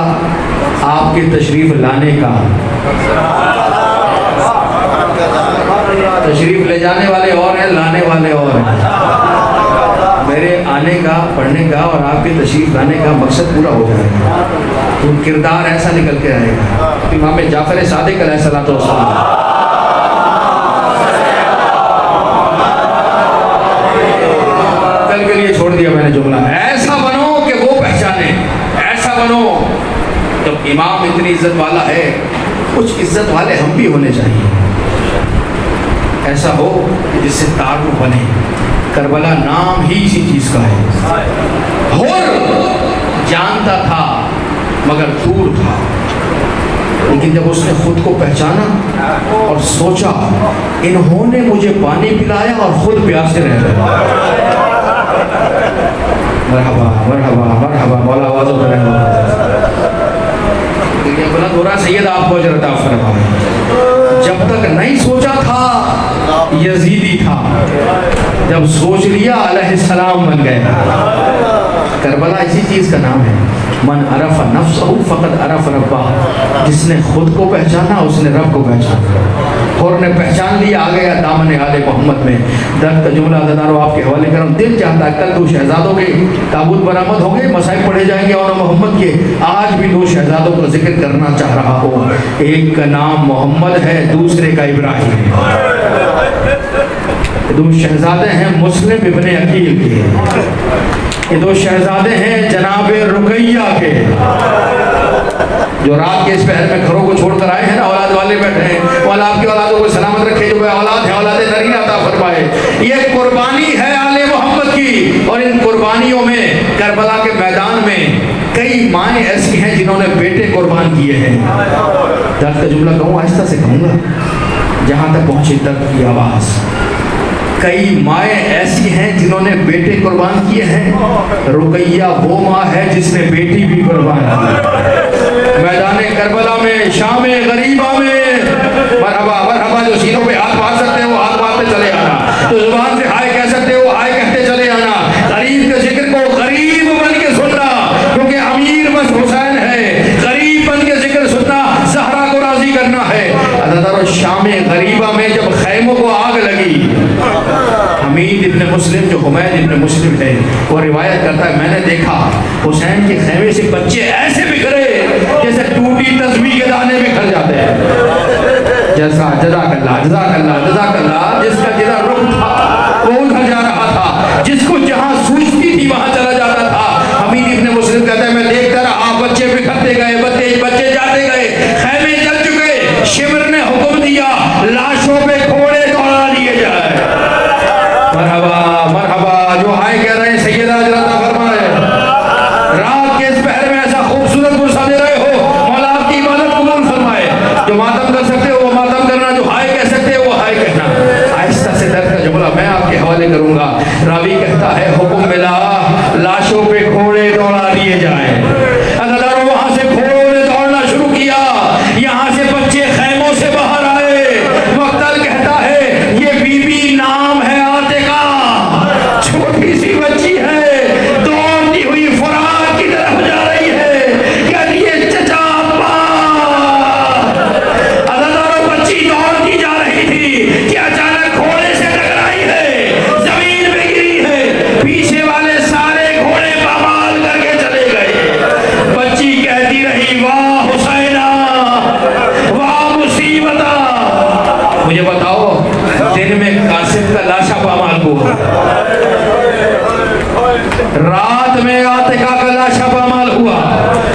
آپ کے تشریف لانے کا, تشریف لے جانے والے اور ہیں, لانے والے اور ہیں. میرے آنے کا, پڑھنے کا اور آپ کے تشریف لانے کا مقصد پورا ہو جائے گا. تو کردار ایسا نکل کے آئے گا. امام جعفر صادق علیہ الصلوۃ والسلام, کل کے لیے چھوڑ دیا میں نے جملہ, ایسا بنو کہ وہ پہچانے. ایسا بنو, جب امام اتنی عزت والا ہے, کچھ عزت والے ہم بھی ہونے چاہیے. ایسا ہو کہ جس سے تعارف بنے. کربلا نام ہی اسی چیز کا ہے. اور جانتا تھا مگر دور تھا, لیکن جب اس نے خود کو پہچانا اور سوچا انہوں نے مجھے پانی پلایا اور خود پیاسے رہ گئے. مرحبا مرحبا مرحبا, مولا آوازوں میں بلند ہو رہا سید آپ کو اجر عطا فرمائے. جب تک نہیں سوچا تھا یزیدی تھا, جب سوچ لیا علیہ السلام بن گئے. کربلا اسی چیز کا نام ہے. من عرف نفسہ فقط عرف ربہ. جس نے خود کو پہچانا اس نے رب کو پہچانا. اور نے پہچان لیا, آ گیا دامن آل محمد میں. درد کا جملہ ددارو آپ کے حوالے کروں. دل چاہتا ہے کل 2 شہزادوں کے تابوت برآمد ہوں گے, مصائب پڑھے جائیں گے اور محمد کے. آج بھی 2 شہزادوں کا ذکر کرنا چاہ رہا ہوں. ایک کا نام محمد ہے, دوسرے کا ابراہیم ہے. 2 شہزادے ہیں مسلم ابن عقیل کے. یہ 2 شہزادے ہیں جناب رقیہ کے, جو رات کے اس پہر میں گھروں کو چھوڑ کر آئے ہیں نا. اولاد والے بیٹھے ہیں, مولا آپ کی اولادوں کو سلامت رکھے. جو اولاد ہے اولاد نرین عطا فرمائے. یہ قربانی ہے آل محمد کی, اور ان قربانیوں میں کربلا کے میدان میں کئی مائیں ایسی ہیں جنہوں نے بیٹے قربان کیے ہیں. درد کا جملہ کہوں, آہستہ سے کہوں گا جہاں تک پہنچے درد کی آواز. کئی مائیں ایسی ہیں جنہوں نے بیٹے قربان کیے ہیں. رقیہ وہ ماں ہے جس نے بیٹی بھی قربان کی. میدان کربلا میں, شام غریبہ میں, مرحبا مرحبا. جو سینوں پہ ہاتھ مار سکتے ہیں وہ ہاتھ مارتے چلے آنا, جو زبان سے ہائے کہہ سکتے ہیں وہ ہائے کہتے چلے آنا. غریب کے ذکر کو غریب بن کے سننا, کیونکہ امیر بس حسین ہے. غریب بن کے ذکر سننا زہرا کو راضی کرنا ہے. شام غریبہ میں جب خیموں کو آگ لگی, حمید ابن مسلم, جو حمید ابن مسلم ہے, وہ روایت کرتا ہے میں نے دیکھا حسین کے خیمے سے بچے ایسے بکھرے جیسے ٹوٹی تسبیح کے دانے بکھر جاتے ہیں. جیسا جزاک اللہ جزاک اللہ جزاک اللہ. جس کا جدھر رخ تھا وہ ادھر جا رہا تھا, جس کو جہاں سوچتی تھی وہاں چلا جاتا تھا. حمید ابن مسلم کہتا ہے میں دیکھتا رہا بچے بکھرتے گئے, بچے جاتے گئے, خیمے جل چکے. شمر نے حکم دیا لاشوں پہ گھوڑے دوڑا لیے جائے. مرحبا مرحبا. جو ہائے کہہ رہے ہیں سیدہ اجر عطا فرمائے. رات کے اس پہر میں ایسا خوبصورت گرسا دے رہے ہو, مولا آپ کی عبادت قبول فرمائے. جو ماتم کر سکتے ہو وہ ماتم کرنا, جو ہائے کہہ سکتے ہو وہ ہائے کہنا. آہستہ سے درد کا جملہ میں آپ کے حوالے کروں گا. راوی کہتا ہے حکم ملا لاشوں پہ گھوڑے دوڑا لیے جائیں. اداروں وہاں سے گھوڑوں نے دوڑنا شروع کیا, یہاں سے بچے خیموں سے باہر آئے. مقتل کہتا ہے یہ بی بی نام ہے عاتقہ, چھوٹی سی بچی ہے, دوڑتی ہوئی فرات کی طرف جا رہی ہے. کہتی ہے چچا ابا. اداروں بچی دوڑتی جا رہی تھی کہ اچانک گھوڑے سے ٹکرائی ہے, زمین پہ گری ہے. پیچھے والے سارے گھوڑے پامال کر کے چلے گئے. بچی کہتی رہی واہ حسینہ واہ مصیبتہ. مجھے بتاؤ دن میں قاسم کا لاشا پامال کو, رات میں عاتقہ کا لاش پامال ہوا،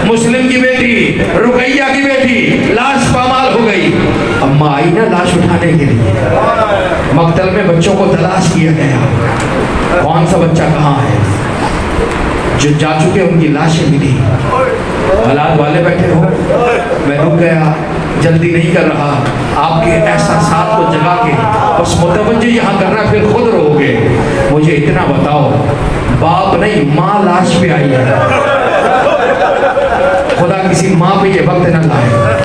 مسلم کی بیٹی رقیہ کی بیٹی لاش پامال ہو گئی. اماں آئی نا لاش اٹھانے کے لیے، مقتل میں بچوں کو تلاش کیا گیا، کون سا بچہ کہاں ہے. جو جا چکے ان کی لاشیں ملی. اولاد والے بیٹھے ہو، میں رک گیا، جلدی نہیں کر رہا، آپ کے احساسات کو جگا کے بس متوجہ یہاں کرنا، پھر خود رو گے. مجھے اتنا بتاؤ، باپ نہیں ماں لاش پہ آئی ہے. خدا کسی ماں پہ یہ وقت نہ لائے.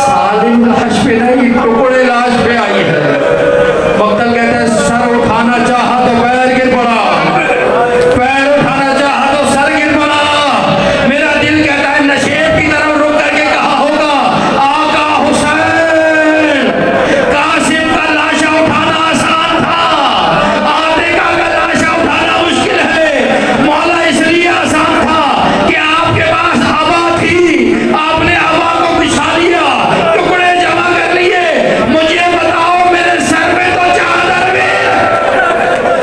سالم لاش پہ نہیں، ٹکڑے لاش پہ آئی ہے. مقتل کہتا ہے سر اٹھانا چاہا تو پیر گر پڑا، پیر اٹھانا چاہا تو سر گر پڑا. میرا دل کہتا ہے نشیب کی طرف رک کر کے کہا ہوگا آقا حسین، قاسم کا لاشا اٹھانا آسان تھا، عاتقہ کا لاشا اٹھانا مشکل ہے. مولا اس لیے آسان تھا کہ آپ کے پاس ابا تھی، آپ نے ابا کو بچھا لیا، ٹکڑے جمع کر لیے. مجھے بتاؤ میرے سر پہ تو چادر بھی.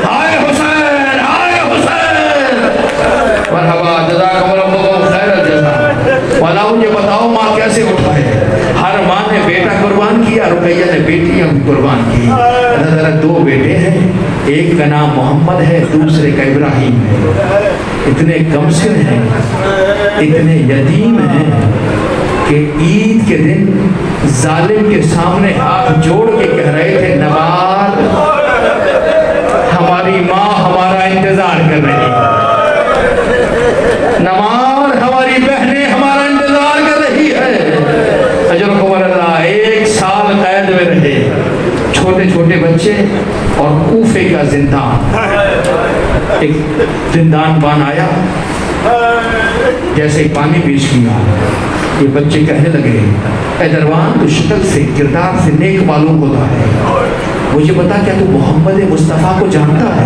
ہائے حسین، ہائے حسین. مرحبا، جزاکم ربکم خیر الجزا. والا مجھے بتاؤ ماں کیسے اٹھائے. ہر ماں نے بیٹا قربان کیا، رقیہ نے بیٹیاں بھی قربان کی. ذرا دو بیٹے ہیں، ایک کا نام محمد ہے، دوسرے کا ابراہیم ہے. اتنے کمسن ہیں، اتنے یتیم ہیں کہ عید کے دن ظالم کے سامنے ہاتھ جوڑ کے کہہ رہے تھے نوار ہماری ماں ہمارا انتظار کر رہی ہے، نوار ہماری بہنیں ہمارا انتظار کر رہی ہے. اجرکم اللہ. 1 سال قید میں رہے، چھوٹے چھوٹے بچے، اور کوفے کا زندان. ایک زندان بان آیا، جیسے پانی پیش کیا، یہ بچے کہنے لگے اے دروان تو شکل سے کردار سے نیک معلوم ہوتا ہے، مجھے بتا کیا تو محمد مصطفیٰ کو جانتا ہے.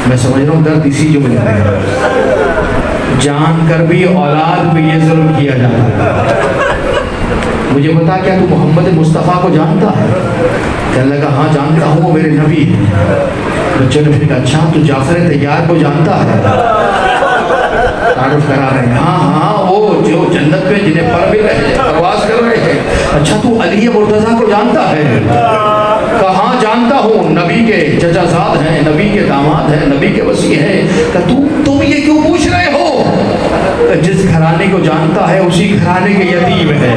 میں سمجھ رہا ہوں درد اسی جملے میں ہے. جان کر بھی اولاد پہ یہ ظلم کیا جاتا ہے. مجھے بتا کیا تو محمد مصطفیٰ کو جانتا ہے. کہنے لگا ہاں جانتا ہوں، وہ میرے نبی ہیں. بچوں نے پھر کہا اچھا تو جعفر طیار کو جانتا ہے. تعارف کرا رہے ہیں، ہاں ہاں وہ جو جنت میں جنہیں پرواز کر رہے ہیں. اچھا تو علی مرتضیٰ کو جانتا ہے. کہا ہاں جانتا ہوں، نبی کے چچا زاد ہیں، نبی کے داماد ہیں، نبی کے وصی ہیں. کہ تم یہ کیوں پوچھ رہے ہو؟ جس گھرانے کو جانتا ہے اسی گھرانے کے یتیم ہے.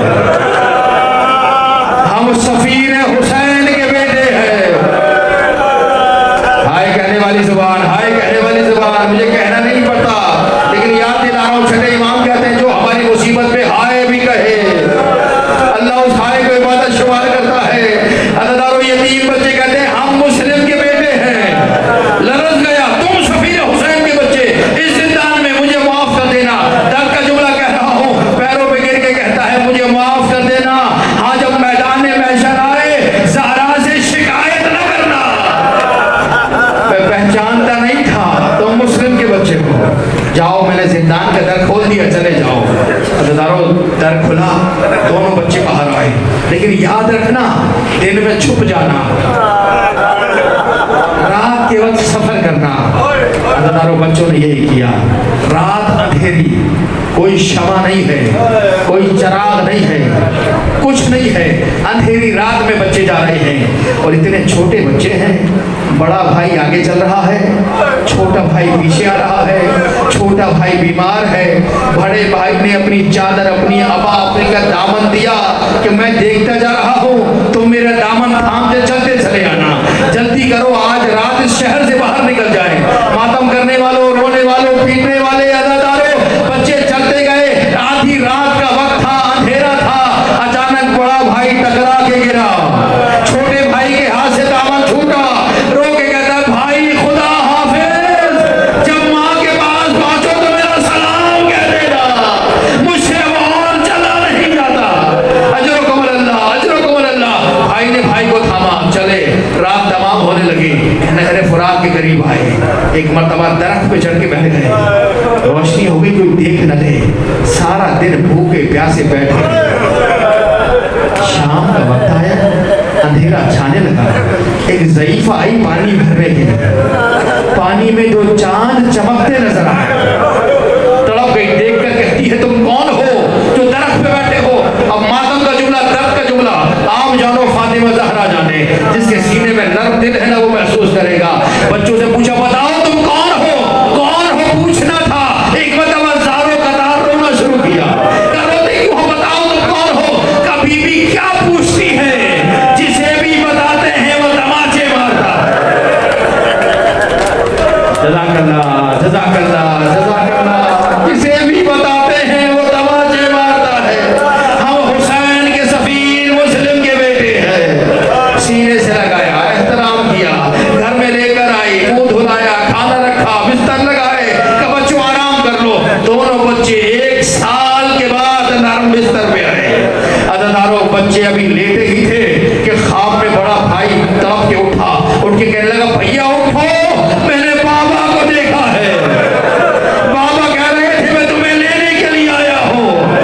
ہم سفیر حسین کے بیٹے ہیں. ہائے کہنے والی زبان، ہائے کہنے والی زبان. مجھے کہنا نہیں پڑتا لیکن یاد دلا رہا ہوں، چھٹے امام کہتے ہیں جو ہماری مصیبت پہ ہائے بھی کہے اللہ اس ہائے کو عبادت شمار کرتا ہے. عزادارو یتیم بچے کہتے ہیں ہم مسلم کے بیٹے ہیں. لرز گیا تم سفیر حسین کے بچے اس زندان میں، مجھے معاف کر دینا. درد کا جملہ کہہ رہا ہوں، پیروں پہ گر کے کہتا ہے مجھے معاف کر دینا. ہاں جب میدان محشر آئے زہرا سے شکایت نہ کرنا. میں پہچانتا نہیں تھا تم مسلم کے بچے ہو. جاؤ میں نے زندان کا در کھول دیا، چلے جاؤ. عزادارو در کھلا، دونوں بچے باہر آئے. لیکن یاد رکھنا دن میں چھپ جانا، رات کے وقت سفر کرنا. عزادارو بچوں نے یہی کیا. رات اندھیری، کوئی شمع نہیں ہے، کوئی چراغ نہیں ہے، کچھ نہیں ہے. اندھیری رات میں بچے جا رہے ہیں اور اتنے چھوٹے بچے ہیں. بڑا بھائی آگے چل رہا ہے، چھوٹا بھائی پیچھے آ رہا ہے. چھوٹا بھائی بیمار ہے. بڑے بھائی نے اپنی چادر، اپنی ابا، اپنے کا دامن دیا کہ میں دیکھتا جا رہا ہوں، تم میرا دامن تھامتے چلتے چلے آنا. جلدی کرو آج رات اس شہر سے باہر نکل جائے. ماتم کرنے والوں، رونے والوں، پیٹنے والے عزاداروں، بچے چلتے گئے. آدھی رات کا وقت تھا، اندھیرا تھا. اچانک بڑا بھائی ٹکرا کے گرا، چھوٹے بھائی کے ہاتھ سے دامن چھوٹا. رو کے کہتا بھائی خدا حافظ، جب ماں کے پاس پہنچو تو میرا سلام کہہ دینا، مجھ سے اور چلا نہیں جاتا. اجرکم اللہ، اجرکم اللہ. بھائی نے بھائی کو تھاما، چلے. رات تمام ہونے لگی، نہر فرات کے قریب آئے. ایک مرتبہ درخت پہ چڑھ کے بیٹھ گئے. روشنی ہو گئی، کوئی دیکھ نہ دے. سارا دن بھوکے پیاسے بیٹھے. شام کا وقت آیا، اندھیرا چھانے لگا. ایک ضعیفہ آئی پانی بھرنے کے لیے. پانی میں دو چاند چمکتے نظر آئے. تڑپ گئی, دیکھ کر کہتی ہے تم کون ہو جو درخت پہ بیٹھے ہو؟ اب ماتم کا جملہ, درد کا جملہ آپ جانو, فاطمہ زہرا جانے. جس کے سینے میں نرم دل ہے نا وہ محسوس کرے گا. بچوں سے پوچھا بتاؤ تم کون ہو, کون ہو پوچھنا تھا. ایک مرتبہ زاروں قطار رونا شروع کیا. روتے کیوں ہو, بتاؤ تم کون ہو. کبھی بھی کیا پوچھتی ہے, جسے بھی بتاتے ہیں وہ تماچے مارتا. جزاک اللہ, جزاک اللہ, جزاک اللہ. جسے بھی بتاتے ہیں وہ تماچے مارتا ہے. ہم حسین کے سفیر مسلم کے بیٹے ہیں. سینے سے لگایا, احترام کیا, گھر میں لے کر آئی, منہ دھلایا, کھانا رکھا, بستر لگائے کہ بچوں آرام کر لو. دونوں بچے 1 سال کے بعد نرم بستر پہ آئے. عزیزانو, بچے ابھی لیٹے ہی تھے کہ خواب میں بڑا بھائی تڑپ کے اٹھا. اٹھ کے کہنے لگا بھیا اٹھو, میں نے بابا کو دیکھا ہے. بابا کہہ رہے تھے میں تمہیں لینے کے لیے آیا ہوں.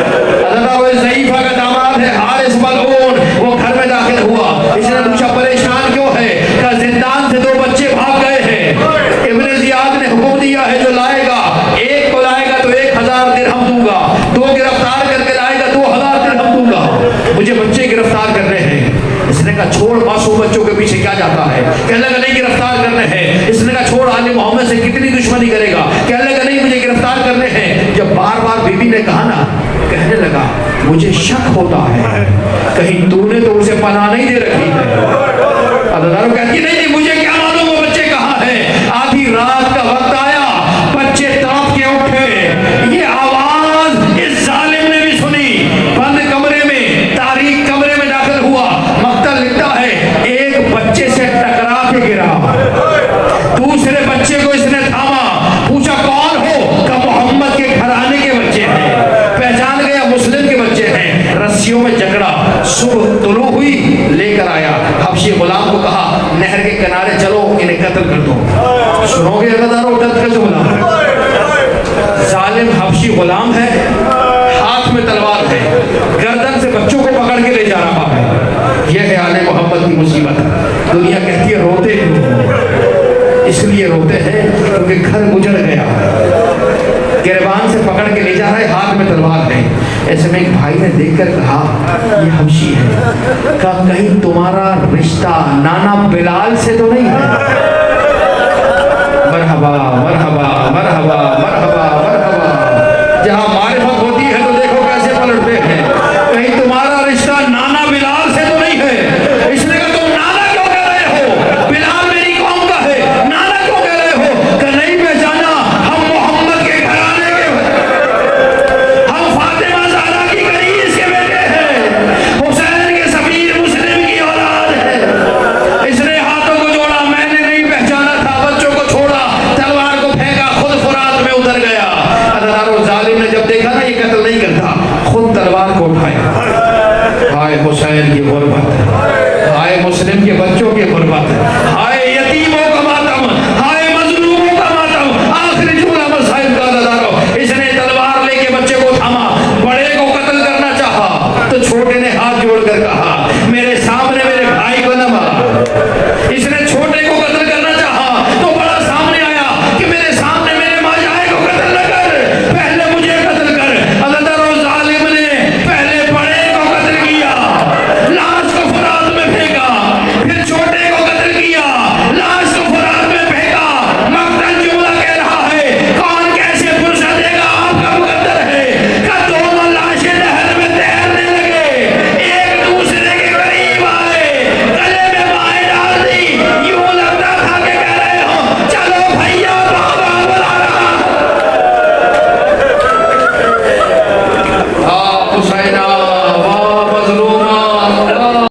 حضرت ضعیفہ کا داماد ہے حارث ملعون, وہ گھر میں داخل ہوا. اس نے پوچھا پریشان کیوں ہے؟ کہ زندان سے 2 بچے بھاگ گئے ہیں. ابن زیاد نے حکم دیا ہے جو لائے گا, ایک کو لائے گا تو 1000 درہم دوں گا, 2 گرفتار کر کے لائے گا 2000 درہم دوں گا. مجھے بچے گرفتار کرنے ہیں. اس نے کہا چھوڑ, معصوم بچوں کے پیچھے کیا جاتا ہے. کہنے لگا نہیں گرفتار کرنے ہیں. اس نے کہا چھوڑ, آل محمد سے کتنی دشمنی کرے گا. کہنے لگا نہیں مجھے گرفتار کرنے ہیں. جب بار بار بی بی نے کہا نا, کہنے لگا مجھے شک ہوتا ہے کہیں تو نے تو اسے پناہ نہیں دے رکھی ہے. عزیزانو کہتی نہیں مجھے کیا معلوم وہ بچے کہاں ہیں. آدھی رات کا وقت آیا, بچے تڑپ کے اٹھے. یہ آواز اس ظالم نے بھی سنی. بند کمرے میں, تاریک کمرے میں داخل ہوا. مقتل لکھتا ہے ایک بچے سے ٹکرا کے گرا, دوسرے بچے کو اس نے تھاما. پوچھا کون ہو؟ کہ محمد کے گھرانے کے بچے ہیں. پہچان گیا مسلم کے بچے ہیں. رسیوں میں جکڑا. صبح طلوع ہوئی, لے کر آیا. حبشی غلام کو کہا نہر کے کنارے چلو, انہیں قتل کر دو. سنو گے عزیزانو درد کا جملہ. ظالم حبشی غلام ہے, ہاتھ میں تلوار ہے, گردن سے بچوں کو پکڑ کے لے جا رہا ہے. یہ ہے آل محمد کی مصیبت. دنیا کہتی ہے روتے کیوں؟ اس لیے روتے ہیں کیونکہ گھر گزر گیا. گریبان سے پکڑ کے لے جا رہا ہے, ہاتھ میں تلوار ہے. ایسے میں ایک بھائی نے دیکھ کر کہا یہ حبشی ہے. کہا کہیں تمہارا رشتہ نانا بلال سے تو نہیں ہے؟ مرحبا مرحبا مرحبا مرحبا مرحبا. جہاں معرفت ہوتی ہے تو دیکھو کیسے پلٹتے ہیں. کہیں تمہارا رشتہ نانا بلال سے تو نہیں ہے؟ اس نے کہا تم نانا کیوں کہہ رہے ہو؟ بلال میری قوم کا ہے, نانا کیوں کہہ رہے ہو؟ کہ نہیں پہچانا, ہم محمد کے گھرانے کے, ہم فاطمہ زہرا کی کنیز کے بیٹے ہیں, حسین کے سفیر مسلم کی اولاد ہے. اس نے ہاتھوں کو جوڑا, میں نے نہیں پہچانا تھا. بچوں کو چھوڑا, تلوار کو پھینکا, خود فرات میں اتر گیا. عزیزانو ظالم نے جب دیکھا نا یہ قتل نہیں کرتا, خود تلوار کو اٹھایا. ہائے حسین کی غربت,